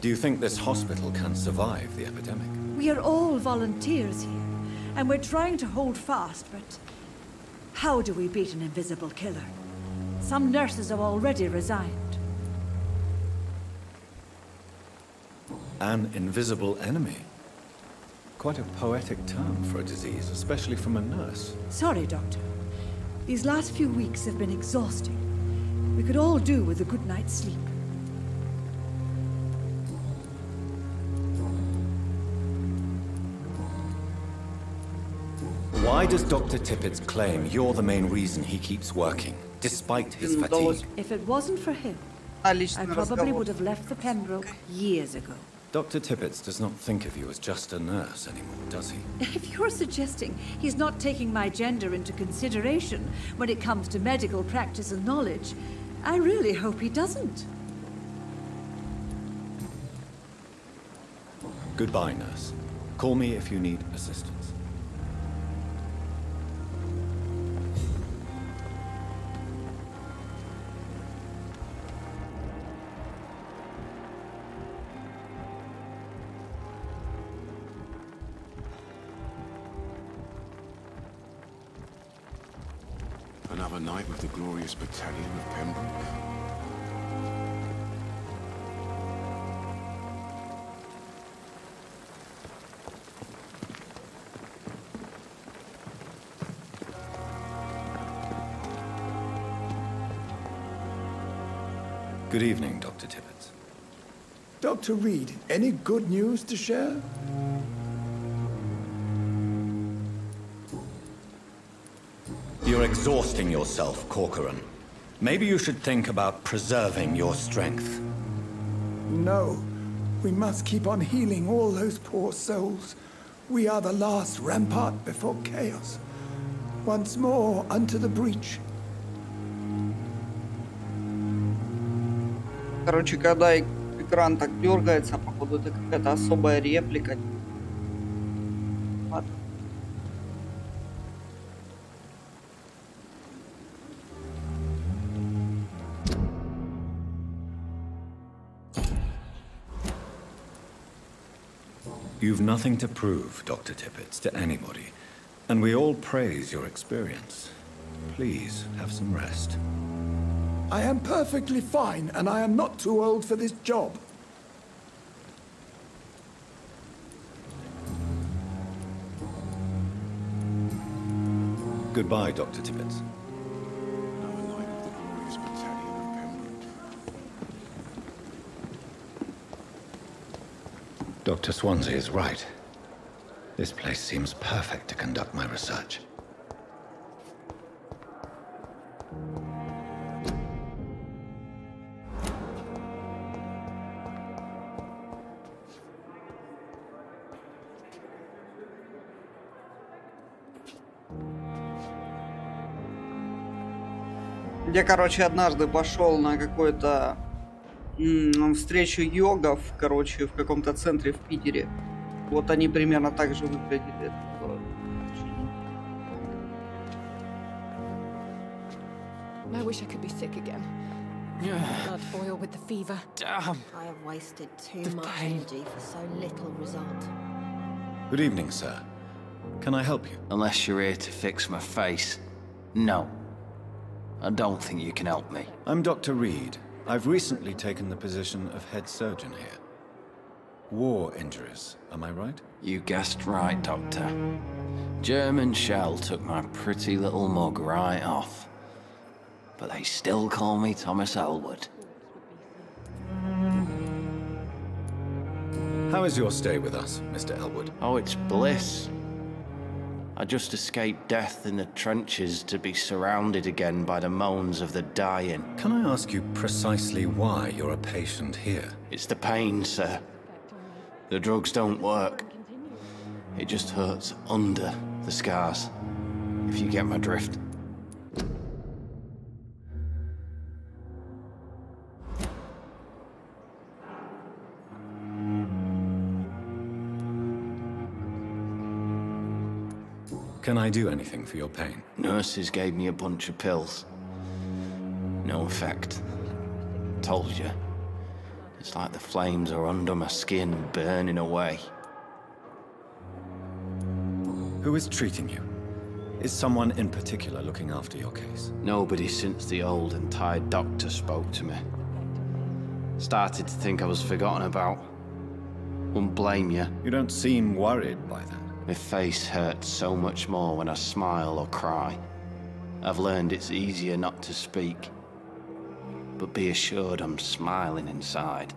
Do you think this hospital can survive the epidemic? We are all volunteers here, and we're trying to hold fast, but how do we beat an invisible killer? Some nurses have already resigned. An invisible enemy? Quite a poetic term for a disease, especially from a nurse. Sorry, Doctor. These last few weeks have been exhausting. We could all do with a good night's sleep. Why does Dr. Tippett claim you're the main reason he keeps working, despite his fatigue? If it wasn't for him, I probably would have left the Pembroke years ago. Dr. Tippett does not think of you as just a nurse anymore, does he? If you're suggesting he's not taking my gender into consideration when it comes to medical practice and knowledge, I really hope he doesn't. Goodbye, nurse. Call me if you need assistance. Another night with the glorious battalion of Pembroke. Good evening, Dr. Tippett. Dr. Reed, any good news to share? You're exhausting yourself, Corcoran. Maybe you should think about preserving your strength. No. We must keep on healing all those poor souls. We are the last rampart before chaos. Once more unto the breach. Короче, когда экран так дергается, походу это какая-то особая реплика. Ладно. You've nothing to prove, Dr. Tippett, to anybody, and we all praise your experience. Please, have some rest. I am perfectly fine, and I am not too old for this job. Goodbye, Dr. Tippett. Another night with the glorious battalion of Pembroke. Dr. Swansea is right. This place seems perfect to conduct my research. Я, короче, однажды пошел на какую-то встречу йогов, короче, в каком-то центре в Питере. Вот они примерно так же выглядели. I wish I could be sick again. Blood boil with the fever. Damn. I have wasted too much energy for so little result. Good evening, sir. Can I help you? Unless you're here to fix my face. No. I don't think you can help me. I'm Dr. Reed. I've recently taken the position of head surgeon here. War injuries, am I right? You guessed right, Doctor. German shell took my pretty little mug right off. But they still call me Thomas Elwood. How is your stay with us, Mr. Elwood? Oh, it's bliss. I just escaped death in the trenches to be surrounded again by the moans of the dying. Can I ask you precisely why you're a patient here? It's the pain, sir. The drugs don't work. It just hurts under the scars, if you get my drift. Can I do anything for your pain? Nurses gave me a bunch of pills. No effect. Told you. It's like the flames are under my skin, burning away. Who is treating you? Is someone in particular looking after your case? Nobody since the old and tired doctor spoke to me. Started to think I was forgotten about. Wouldn't blame you. You don't seem worried by that. My face hurts so much more when I smile or cry. I've learned it's easier not to speak. But be assured I'm smiling inside.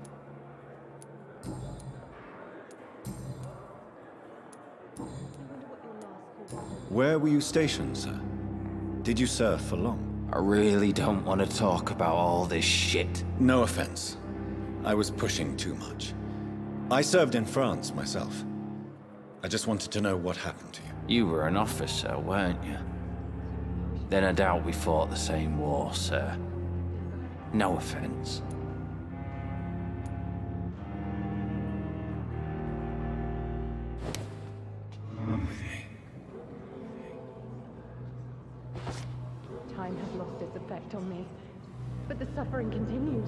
Where were you stationed, sir? Did you serve for long? I really don't want to talk about all this shit. No offense. I was pushing too much. I served in France myself. I just wanted to know what happened to you. You were an officer, weren't you? Then I doubt we fought the same war, sir. No offense. Time has lost its effect on me, but the suffering continues.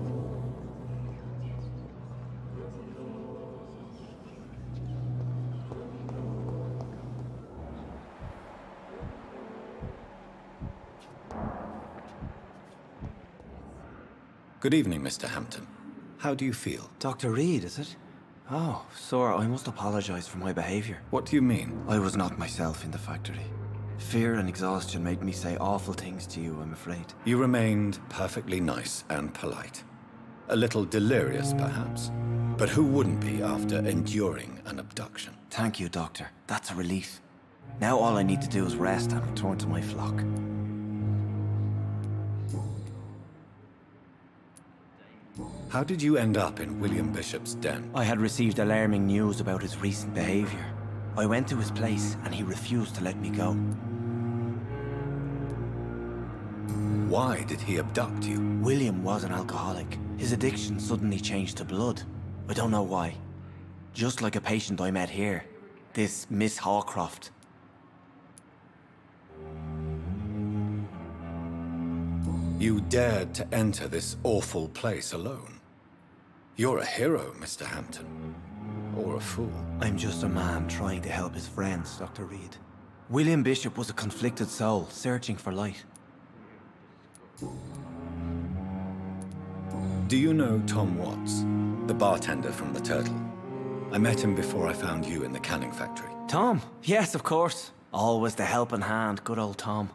Good evening, Mr. Hampton. How do you feel? Dr. Reed, is it? Oh, sir, I must apologize for my behavior. What do you mean? I was not myself in the factory. Fear and exhaustion made me say awful things to you, I'm afraid. You remained perfectly nice and polite. A little delirious, perhaps. But who wouldn't be after enduring an abduction? Thank you, Doctor. That's a relief. Now all I need to do is rest and return to my flock. How did you end up in William Bishop's den? I had received alarming news about his recent behavior. I went to his place and he refused to let me go. Why did he abduct you? William was an alcoholic. His addiction suddenly changed to blood. I don't know why. Just like a patient I met here. This Miss Hawcroft. You dared to enter this awful place alone. You're a hero, Mr. Hampton. Or a fool. I'm just a man trying to help his friends, Dr. Reed. William Bishop was a conflicted soul, searching for light. Do you know Tom Watts, the bartender from the Turtle? I met him before I found you in the canning factory. Tom? Yes, of course. Always the helping hand, good old Tom.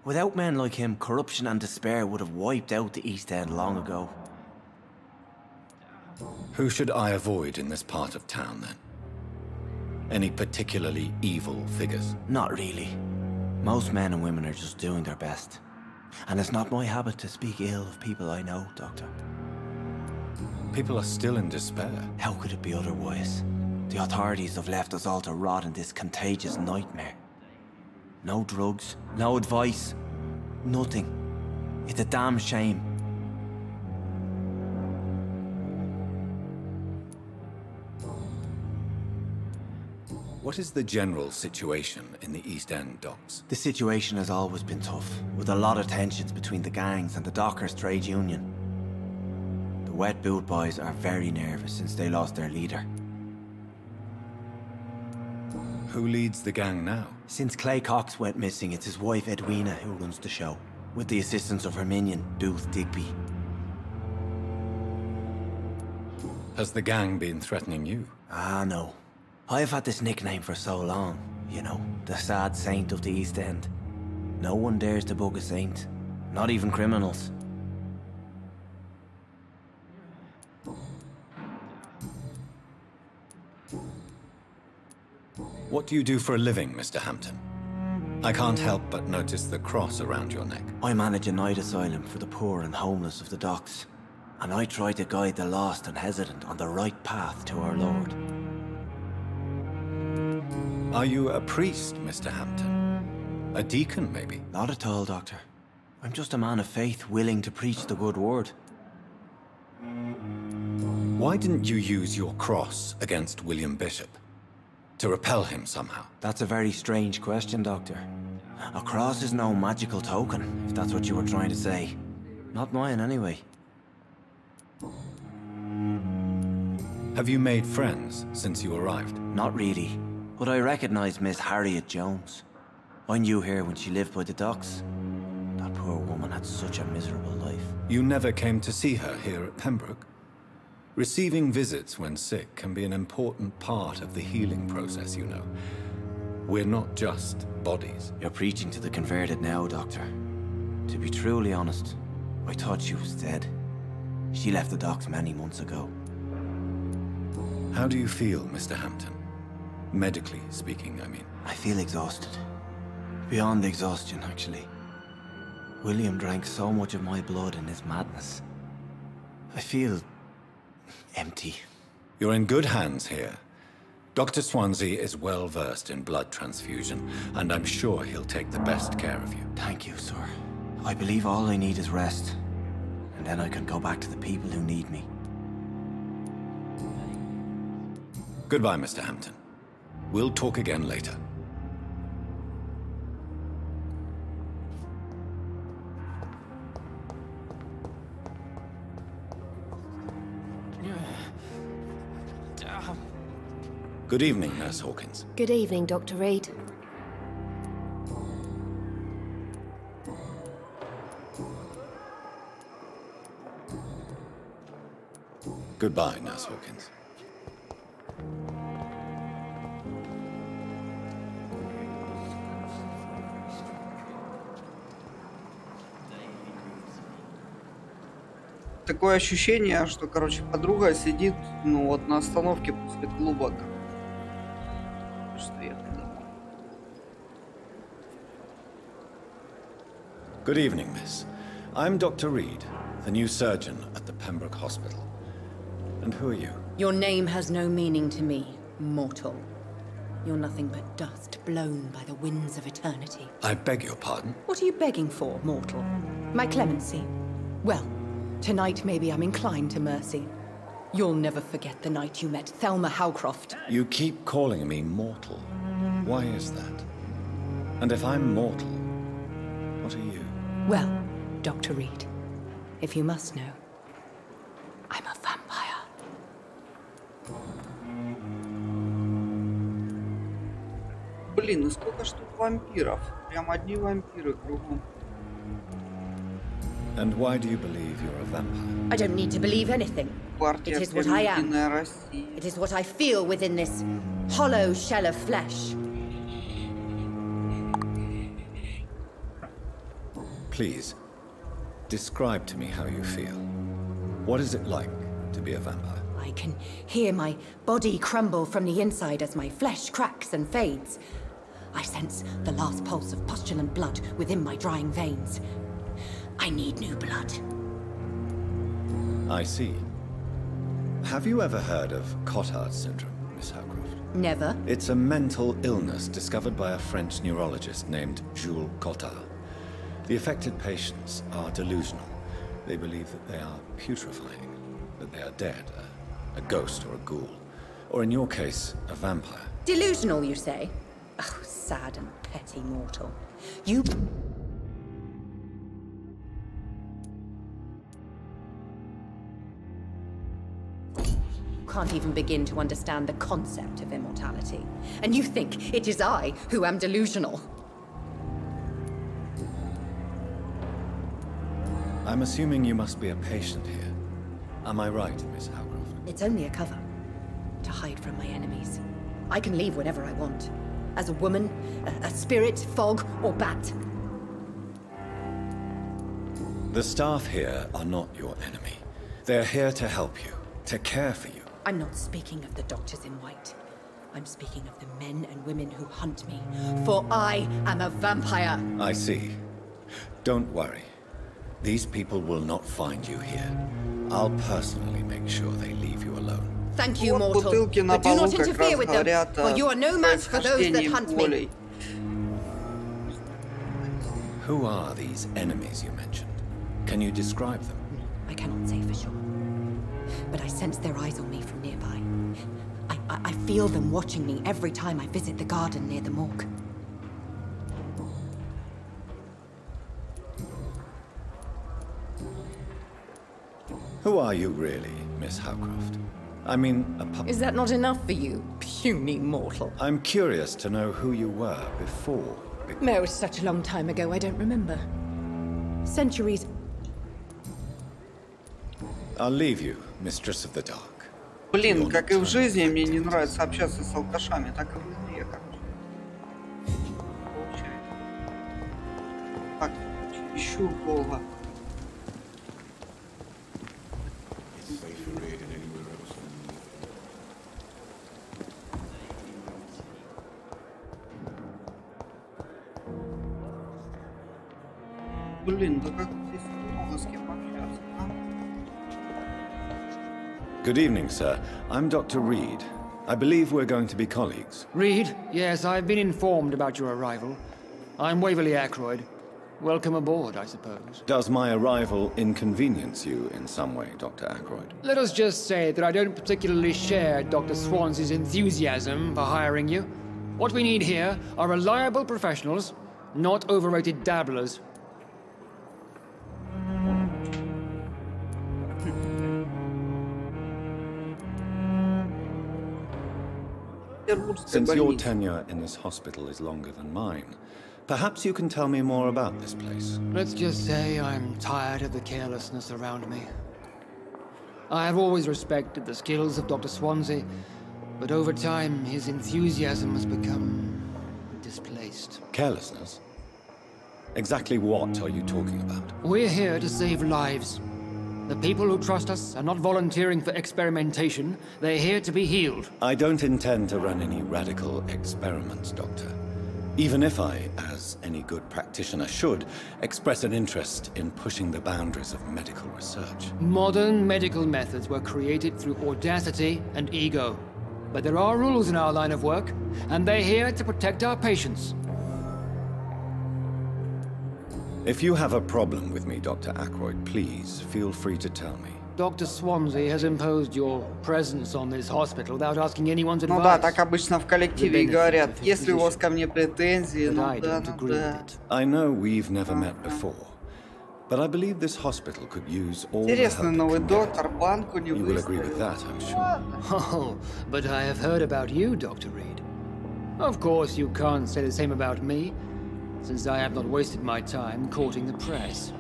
Without men like him, corruption and despair would have wiped out the East End long ago. Who should I avoid in this part of town, then? Any particularly evil figures? Not really. Most men and women are just doing their best. And it's not my habit to speak ill of people I know, Doctor. People are still in despair. How could it be otherwise? The authorities have left us all to rot in this contagious nightmare. No drugs, no advice, nothing. It's a damn shame. What is the general situation in the East End docks? The situation has always been tough, with a lot of tensions between the gangs and the dockers' trade union. The wet boot boys are very nervous since they lost their leader. Who leads the gang now? Since Clay Cox went missing, it's his wife Edwina who runs the show, with the assistance of her minion, Booth Digby. Has the gang been threatening you? Ah, no. I've had this nickname for so long, you know, the sad saint of the East End. No one dares to bug a saint, not even criminals. What do you do for a living, Mr. Hampton? I can't help but notice the cross around your neck. I manage a night asylum for the poor and homeless of the docks, and I try to guide the lost and hesitant on the right path to our Lord. Are you a priest, Mr. Hampton? A deacon, maybe? Not at all, Doctor. I'm just a man of faith willing to preach the good word. Why didn't you use your cross against William Bishop? To repel him somehow? That's a very strange question, Doctor. A cross is no magical token, if that's what you were trying to say. Not mine, anyway. Have you made friends since you arrived? Not really. But I recognize Miss Harriet Jones. I knew her when she lived by the docks. That poor woman had such a miserable life. You never came to see her here at Pembroke? Receiving visits when sick can be an important part of the healing process, you know. We're not just bodies. You're preaching to the converted now, Doctor. To be truly honest, I thought she was dead. She left the docks many months ago. How do you feel, Mr. Hampton? Medically speaking, I mean. I feel exhausted. Beyond exhaustion, actually. William drank so much of my blood in his madness. I feel empty. You're in good hands here. Dr. Swansea is well versed in blood transfusion, and I'm sure he'll take the best care of you. Thank you, sir. I believe all I need is rest, and then I can go back to the people who need me. Goodbye, Mr. Hampton. We'll talk again later. Good evening, Nurse Hawkins. Good evening, Dr. Reed. Goodbye, Nurse Hawkins. Такое ощущение, что, короче, подруга сидит, ну вот на остановке после клуба. Good evening, miss. I'm Dr. Reed, the new surgeon at the Pembroke Hospital. And who are you? Your name has no meaning to me, mortal. You're nothing but dust blown by the winds of eternity. I beg your pardon? What are you begging for, mortal? My clemency? Well, tonight maybe I'm inclined to mercy. You'll never forget the night you met Thelma Howcroft. You keep calling me mortal. Why is that? And if I'm mortal, what are you? Well, Dr. Reed, if you must know, I'm a vampire. Блин, ну сколько штук вампиров? Прям одни вампиры кругом. And why do you believe you're a vampire? I don't need to believe anything. It is what I am. It is what I feel within this hollow shell of flesh. Please, describe to me how you feel. What is it like to be a vampire? I can hear my body crumble from the inside as my flesh cracks and fades. I sense the last pulse of postulant blood within my drying veins. I need new blood. I see. Have you ever heard of Cotard's syndrome, Miss Howcroft? Never. It's a mental illness discovered by a French neurologist named Jules Cotard. The affected patients are delusional. They believe that they are putrefying, that they are dead, a ghost or a ghoul. Or in your case, a vampire. Delusional, you say? Oh, sad and petty mortal. You... can't even begin to understand the concept of immortality. And you think it is I who am delusional. I'm assuming you must be a patient here. Am I right, Miss Howcroft? It's only a cover. To hide from my enemies. I can leave whenever I want. As a woman, a spirit, fog, or bat. The staff here are not your enemy. They're here to help you, to care for you. I'm not speaking of the doctors in white. I'm speaking of the men and women who hunt me. For I am a vampire. I see. Don't worry. These people will not find you here. I'll personally make sure they leave you alone. Thank you, mortal. But do not interfere with them, for you are no match for those that hunt me. Who are these enemies you mentioned? Can you describe them? I cannot say for sure. But I sense their eyes on me from nearby. I feel them watching me every time I visit the garden near the morgue. Who are you really, Miss Howcroft? I mean, a puppet. Is that not enough for you, puny mortal? I'm curious to know who you were before. No, it was such a long time ago, I don't remember. Centuries. I'll leave you, Mistress of the Dark. Блин, как и в жизни мне не нравится общаться с алкашами, так и в игре, короче. Получается. Так, чересчур долго. Блин, да как здесь много с кем общаться, а? Good evening, sir. I'm Dr. Reed. I believe we're going to be colleagues. Reed? Yes, I've been informed about your arrival. I'm Waverly Ackroyd. Welcome aboard, I suppose. Does my arrival inconvenience you in some way, Dr. Ackroyd? Let us just say that I don't particularly share Dr. Swansea's enthusiasm for hiring you. What we need here are reliable professionals, not overrated dabblers. Since your tenure in this hospital is longer than mine, perhaps you can tell me more about this place. Let's just say I'm tired of the carelessness around me. I have always respected the skills of Dr. Swansea, but over time his enthusiasm has become displaced. Carelessness? Exactly what are you talking about? We're here to save lives. The people who trust us are not volunteering for experimentation. They're here to be healed. I don't intend to run any radical experiments, Doctor. Even if I, as any good practitioner should, express an interest in pushing the boundaries of medical research. Modern medical methods were created through audacity and ego. But there are rules in our line of work, and they're here to protect our patients. If you have a problem with me, Dr. Ackroyd, please feel free to tell me. Dr. Swansea has imposed your presence on this hospital without asking anyone's advice. Ну да, так обычно в коллективе говорят. Если у вас ко мне претензии, ну да, ну да. I know we've never met before, but I believe this hospital could use all the help. Интересно, новый доктор банку не You will agree with that, I'm sure. Oh, but I have heard about you, Dr. Reed. Of course, you can't say the same about me, since I have not wasted my time courting the press.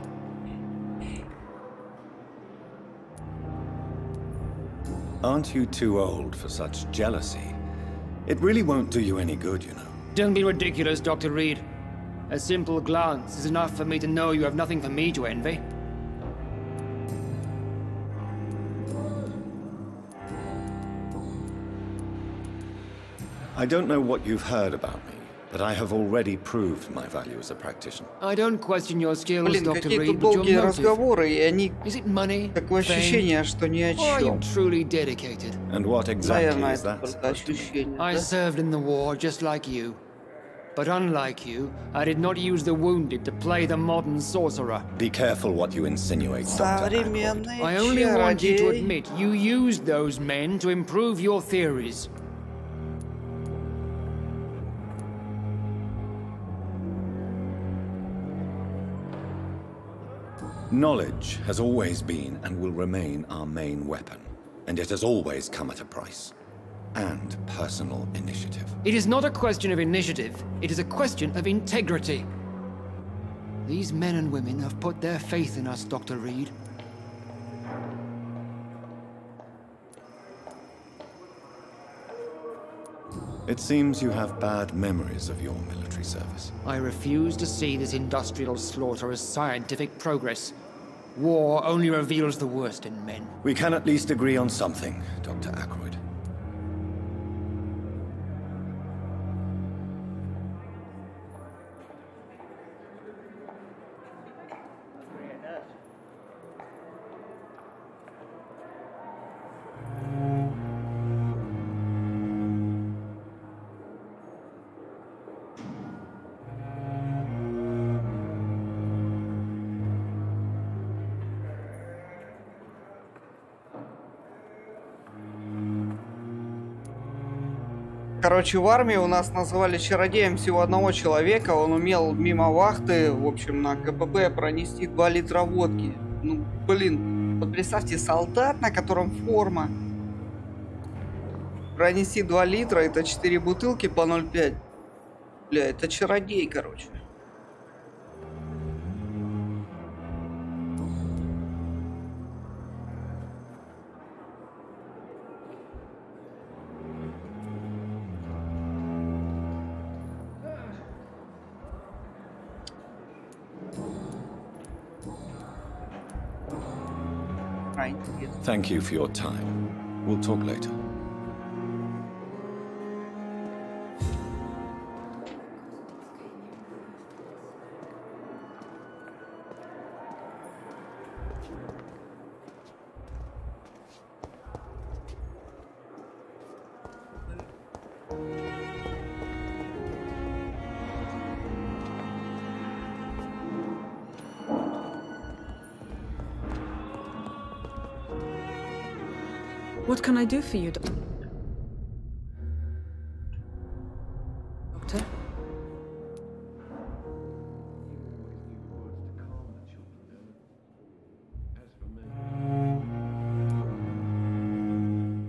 Aren't you too old for such jealousy? It really won't do you any good, you know. Don't be ridiculous, Dr. Reed. A simple glance is enough for me to know you have nothing for me to envy. I don't know what you've heard about me, but I have already proved my value as a practitioner. I don't question your skills, Блин, Dr. какие-то Reed, but your долгие motive. разговоры, и они... Is it money, Такое ощущение, что ни о or are you чем. truly dedicated? And what exactly Наверное, is это that? только ощущение, I да? served in the war just like you. But unlike you, I did not use the wounded to play the modern sorcerer. Be careful what you insinuate, Dr. Современный I only want you to чародей. admit you used those men to improve your theories. Knowledge has always been and will remain our main weapon, and it has always come at a price. And personal initiative. It is not a question of initiative, it is a question of integrity. These men and women have put their faith in us, Dr. Reed. It seems you have bad memories of your military service. I refuse to see this industrial slaughter as scientific progress. War only reveals the worst in men. We can at least agree on something, Dr. Ackroyd. Короче, в армии у нас называли чародеем всего одного человека. Он умел мимо вахты, в общем, на КПП пронести 2 литра водки. Ну, блин, вот представьте, солдат, на котором форма. Пронести 2 литра, это 4 бутылки по 0,5. Бля, это чародей, короче. Thank you for your time. We'll talk later. What can I do for you, Doctor?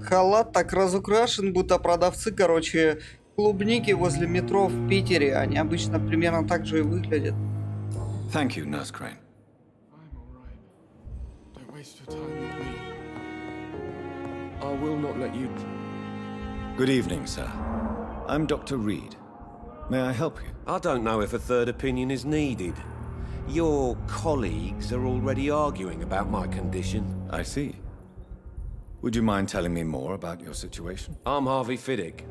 Халат так разукрашен, будто продавцы, короче, клубники возле метро в Питере. Они обычно примерно так же и выглядят. Thank you, Nurse Crane. Don't waste your time with me. I will not let you... Good evening, sir. I'm Dr. Reed. May I help you? I don't know if a third opinion is needed. Your colleagues are already arguing about my condition. I see. Would you mind telling me more about your situation? I'm Harvey Fiddick.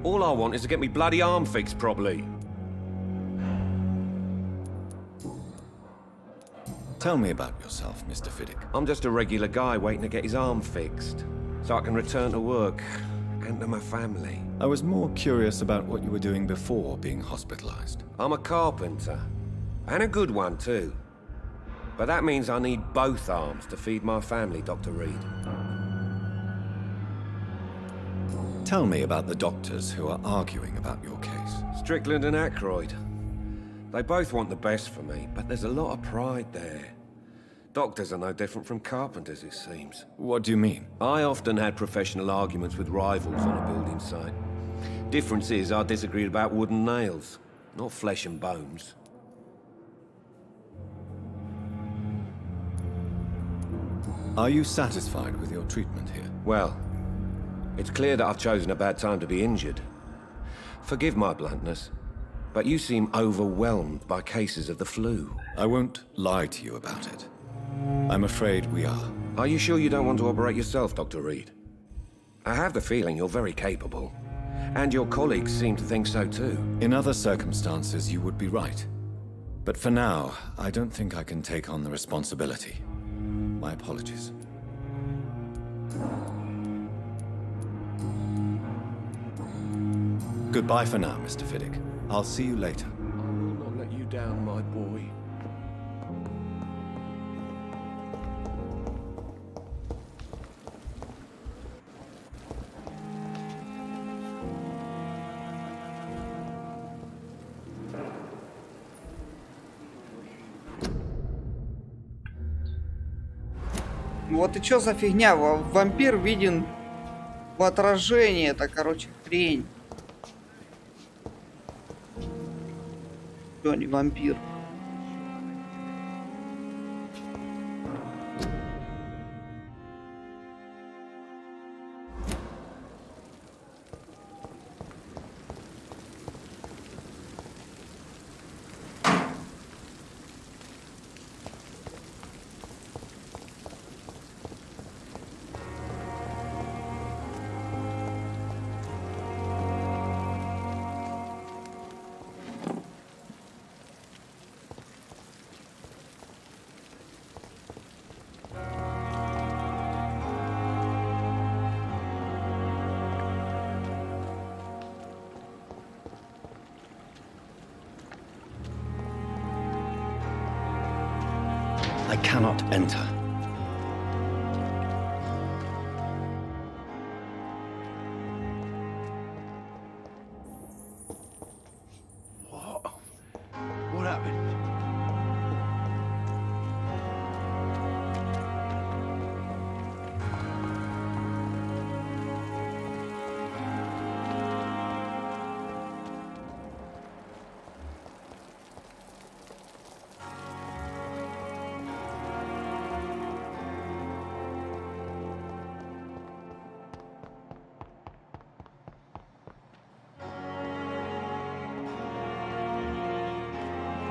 All I want is to get me bloody arm fixed properly. Tell me about yourself, Mr. Fiddick. I'm just a regular guy waiting to get his arm fixed, so I can return to work and to my family. I was more curious about what you were doing before being hospitalized. I'm a carpenter, and a good one too. But that means I need both arms to feed my family, Dr. Reed. Tell me about the doctors who are arguing about your case. Strickland and Ackroyd. They both want the best for me, but there's a lot of pride there. Doctors are no different from carpenters, it seems. What do you mean? I often had professional arguments with rivals on a building site. Difference is I disagreed about wooden nails, not flesh and bones. Are you satisfied with your treatment here? Well, it's clear that I've chosen a bad time to be injured. Forgive my bluntness, but you seem overwhelmed by cases of the flu. I won't lie to you about it. I'm afraid we are. Are you sure you don't want to operate yourself, Dr. Reed? I have the feeling you're very capable, And your colleagues seem to think so too. In other circumstances, you would be right. But for now, I don't think I can take on the responsibility. My apologies. Goodbye for now, Mr. Fiddick. I'll see you later. I will not let you down, my boy. Вот и чё за фигня? Вампир виден в отражении. Это, короче, хрень. Что, не вампир? I cannot enter. What happened?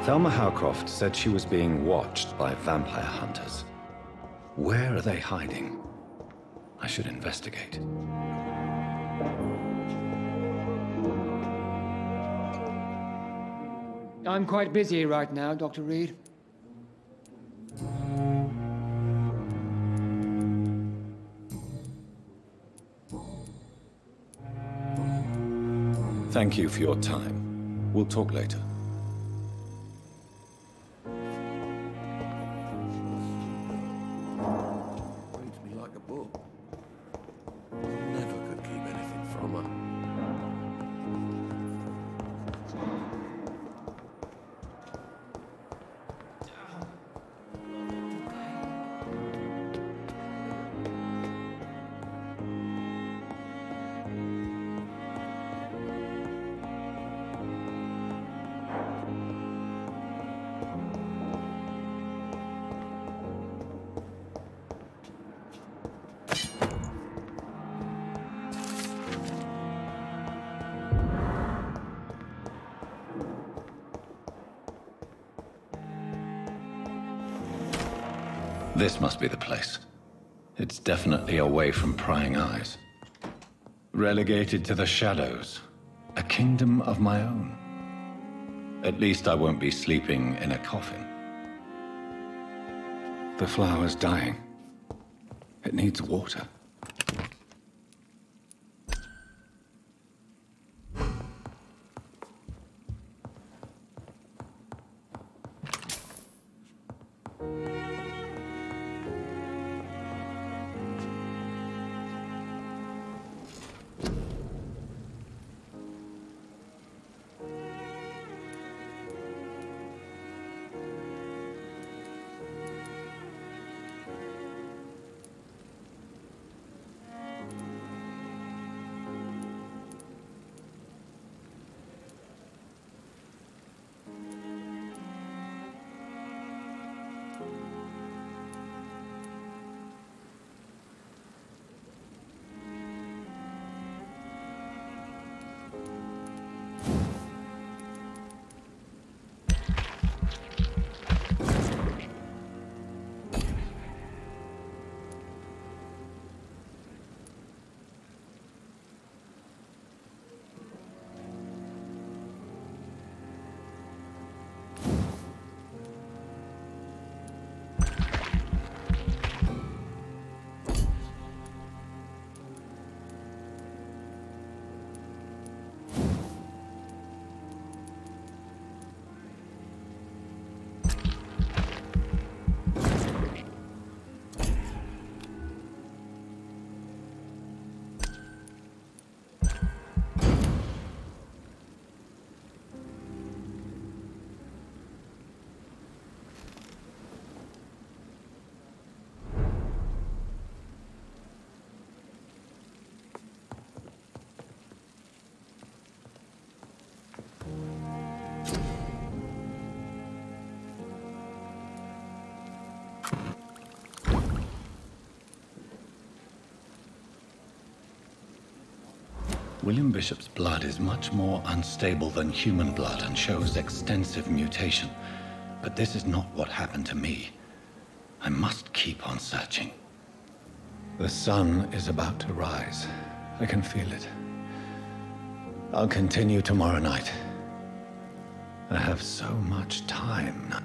Thelma Howcroft said she was being watched by vampire hunters. Where are they hiding? I should investigate. I'm quite busy right now, Dr. Reed. Thank you for your time. We'll talk later. Reads me like a book. Never could keep anything from her. This must be the place. It's definitely away from prying eyes. Relegated to the shadows. A kingdom of my own. At least I won't be sleeping in a coffin. The flower's dying. It needs water. William Bishop's blood is much more unstable than human blood and shows extensive mutation. But this is not what happened to me. I must keep on searching. The sun is about to rise. I can feel it. I'll continue tomorrow night. I have so much time now.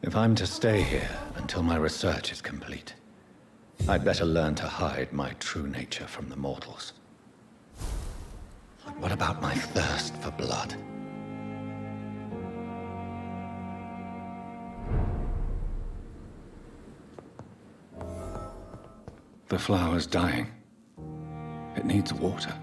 If I'm to stay here until my research is complete, I'd better learn to hide my true nature from the mortals. But what about my thirst for blood? The flower's dying. It needs water.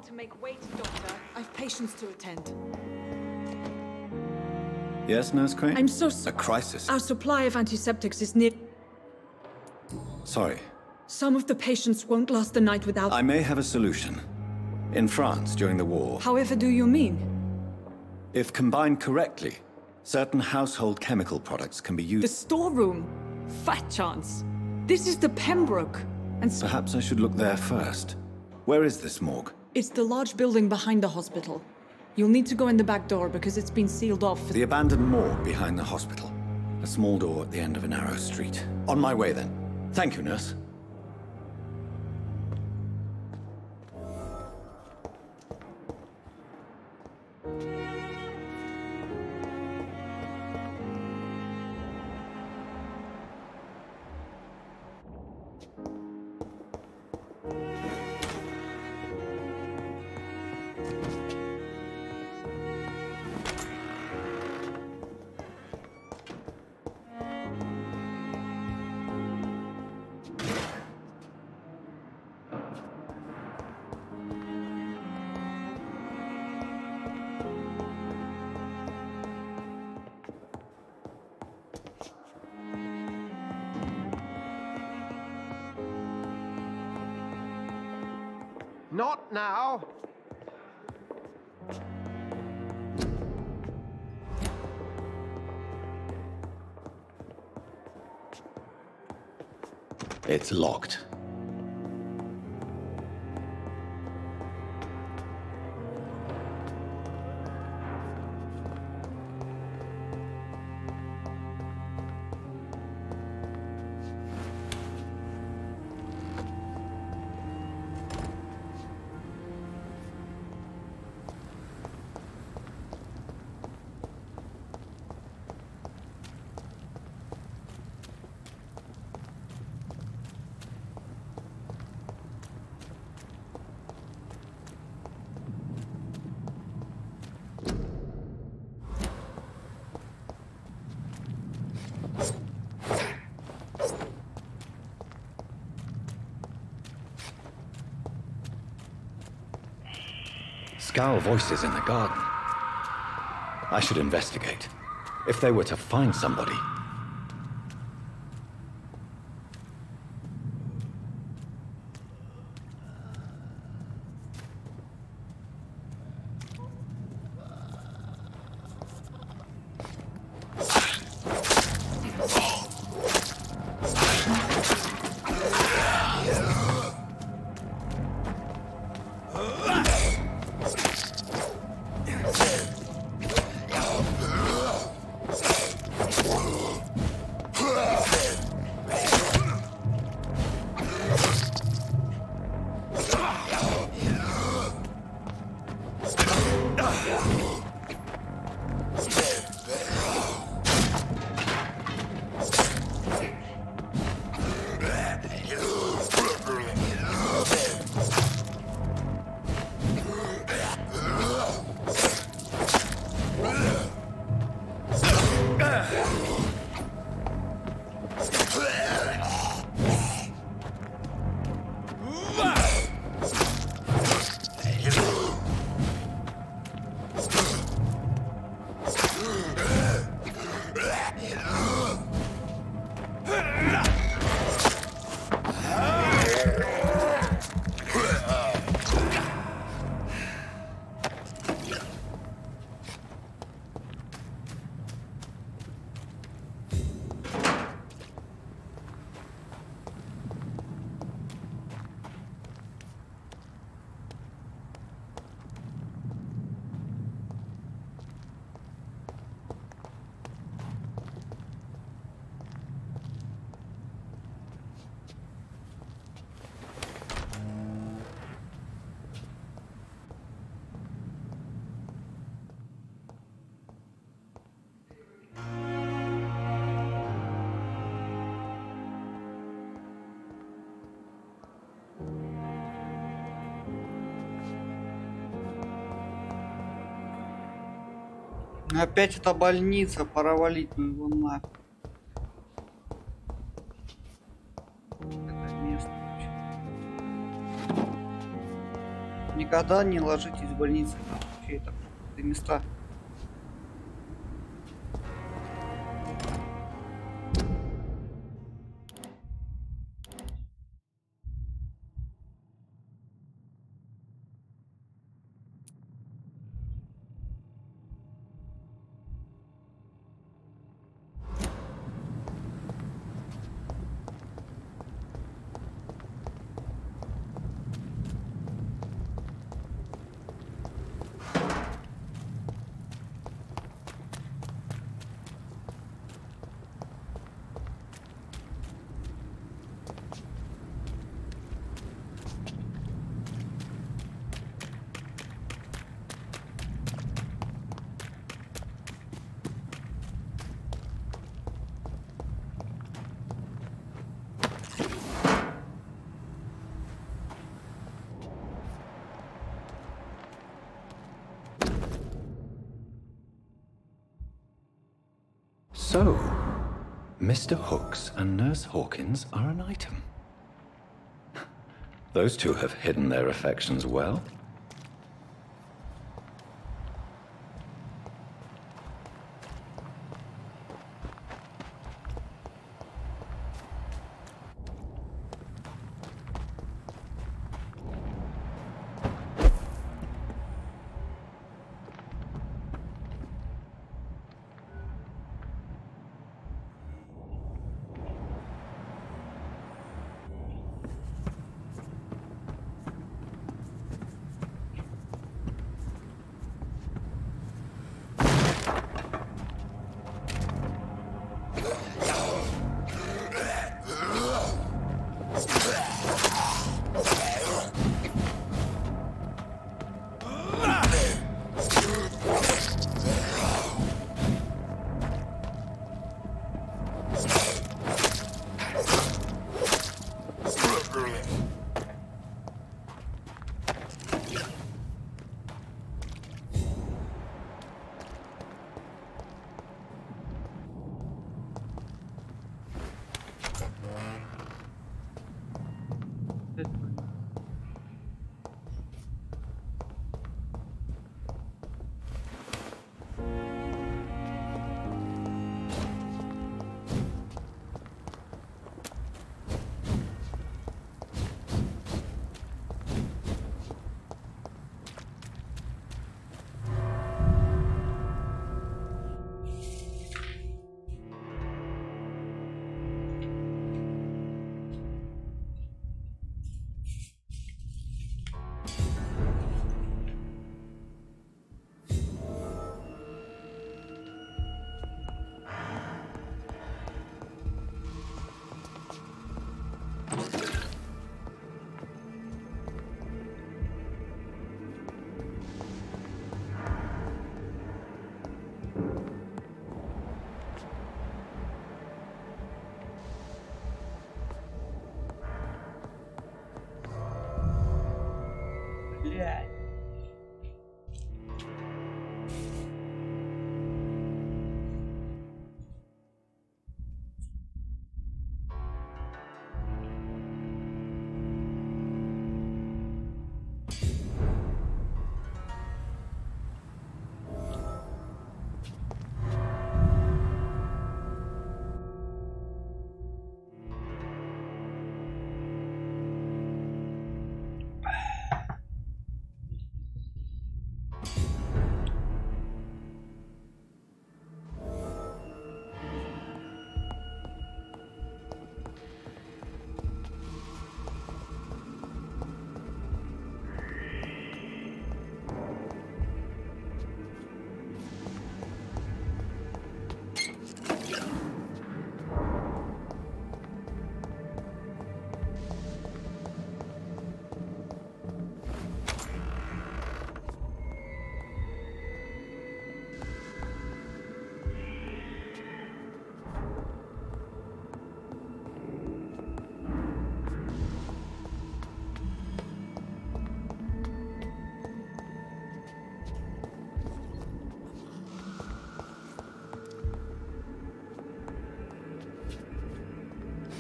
To make wait, Doctor. I've patients to attend. Yes, Nurse Crane? I'm so A crisis? Our supply of antiseptics is near. Sorry. Some of the patients won't last the night without... I may have a solution. In France, during the war... However do you mean? If combined correctly, certain household chemical products can be used... The storeroom? Fat chance. This is the Pembroke, and... Perhaps I should look there first. Where is this morgue? It's the large building behind the hospital. You'll need to go in the back door because it's been sealed off. The abandoned morgue behind the hospital. A small door at the end of a narrow street. On my way then. Thank you, nurse. Not now. It's locked. Scowl voices in the garden. I should investigate. If they were to find somebody. Опять эта больница, пора валить, ну его нафиг. Это место вообще. Никогда не ложитесь в больнице, вообще это места. So, Mr. Hooks and Nurse Hawkins are an item. Those two have hidden their affections well.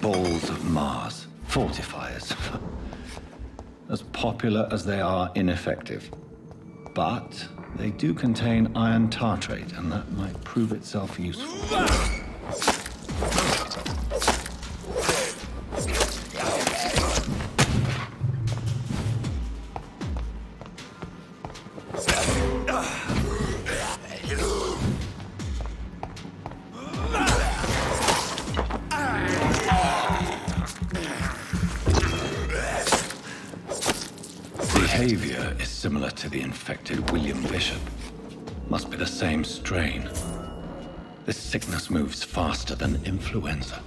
balls of Mars, fortifiers. As popular as they are ineffective. But they do contain iron tartrate, and that might prove itself useful. Behavior is similar to the infected William Bishop. Must be the same strain. This sickness moves faster than influenza.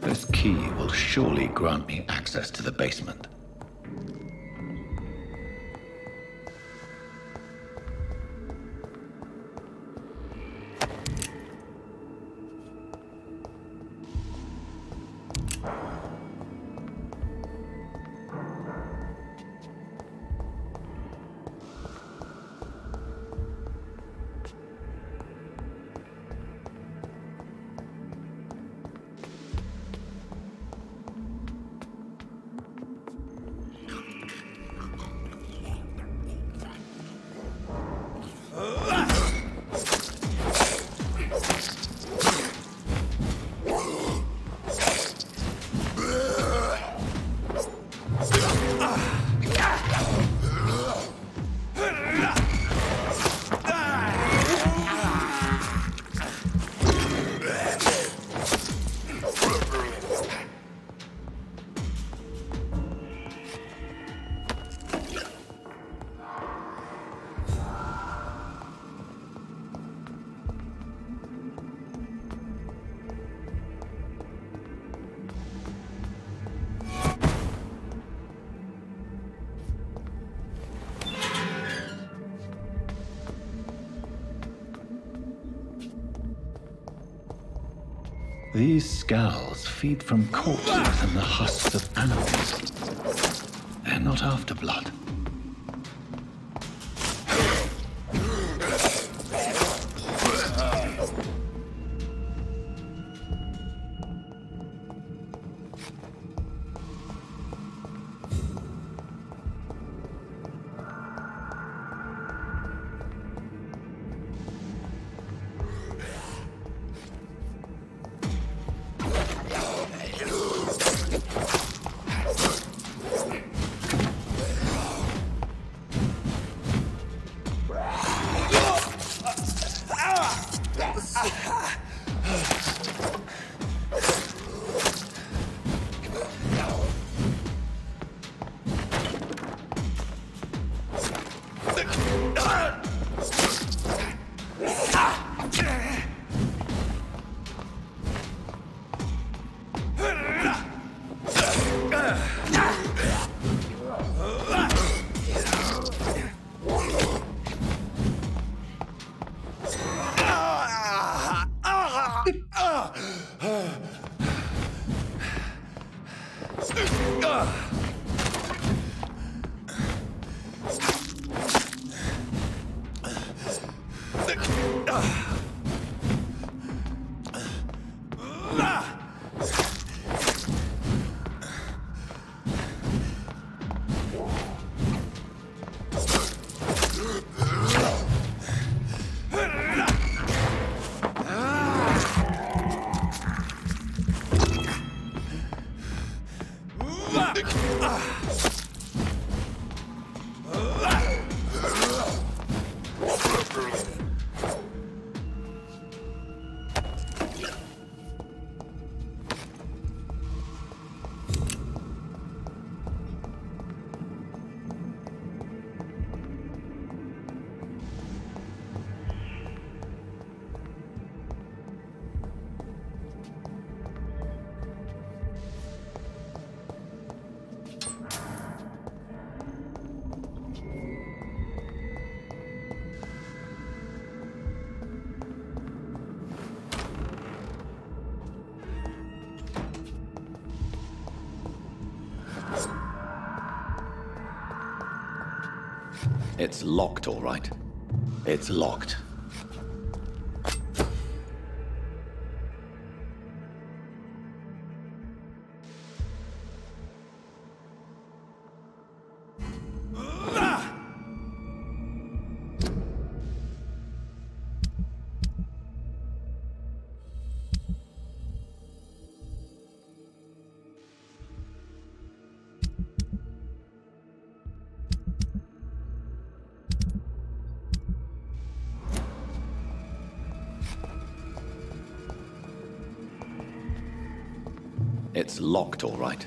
This key will surely grant me access to the basement. These skulls feed from corpses and the husks of animals. They're not after blood. It's locked, all right. It's locked. It's locked, all right.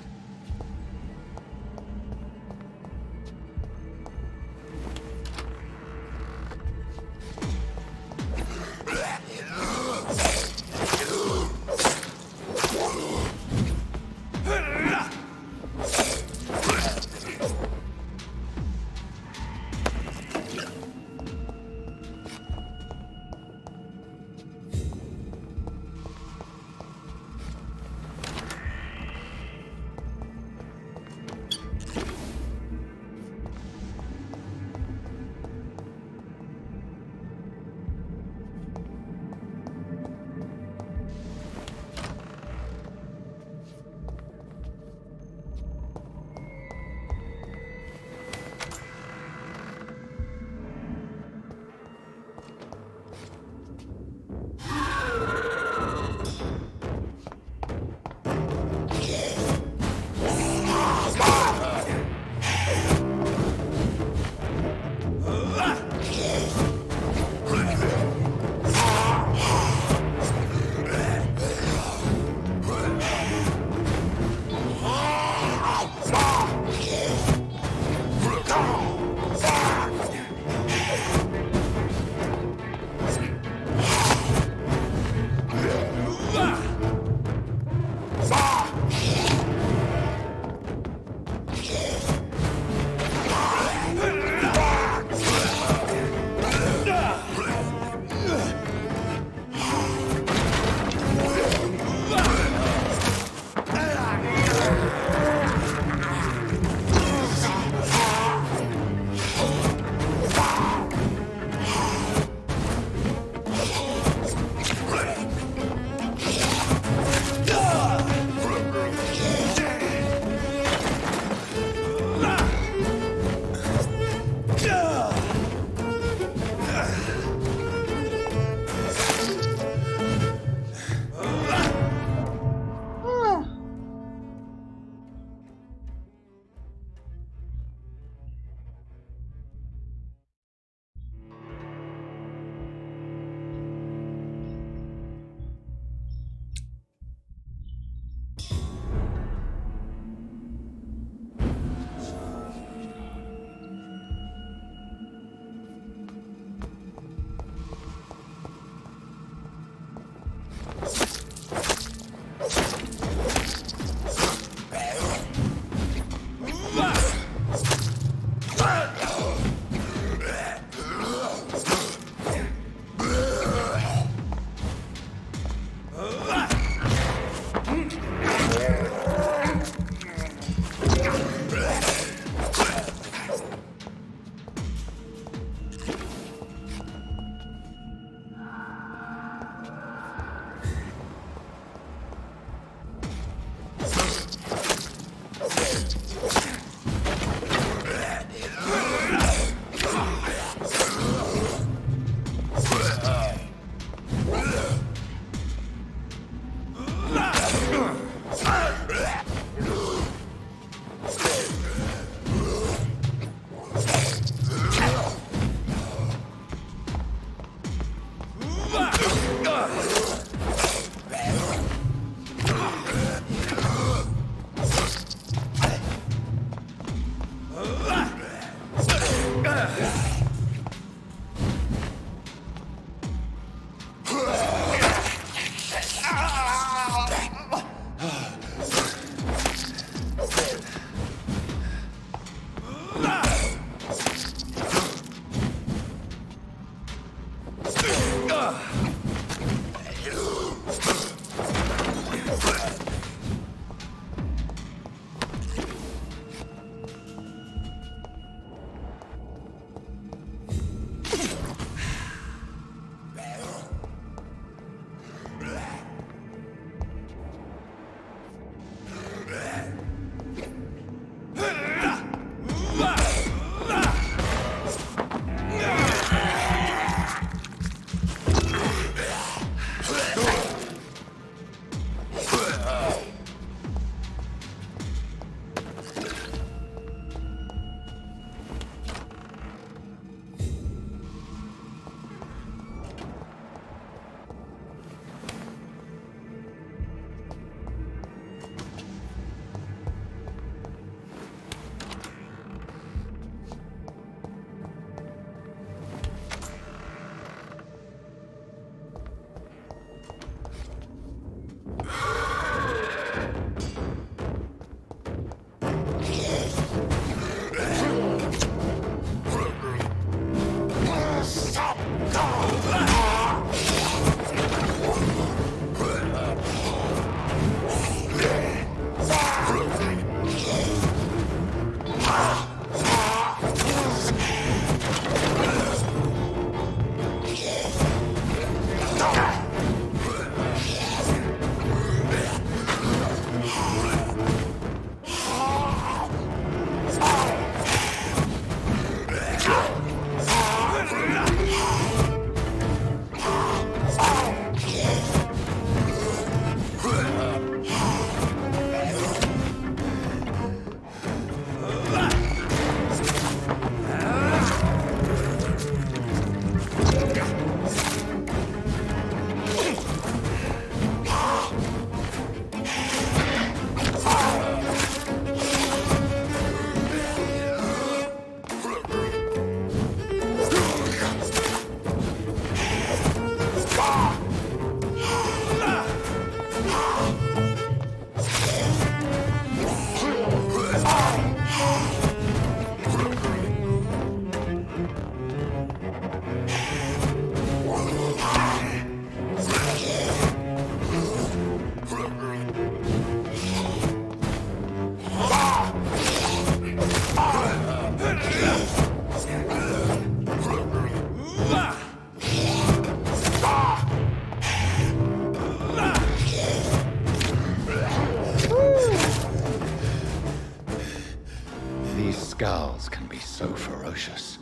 ferocious.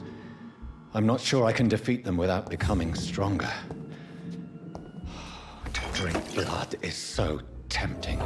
I'm not sure I can defeat them without becoming stronger. To drink blood is so tempting.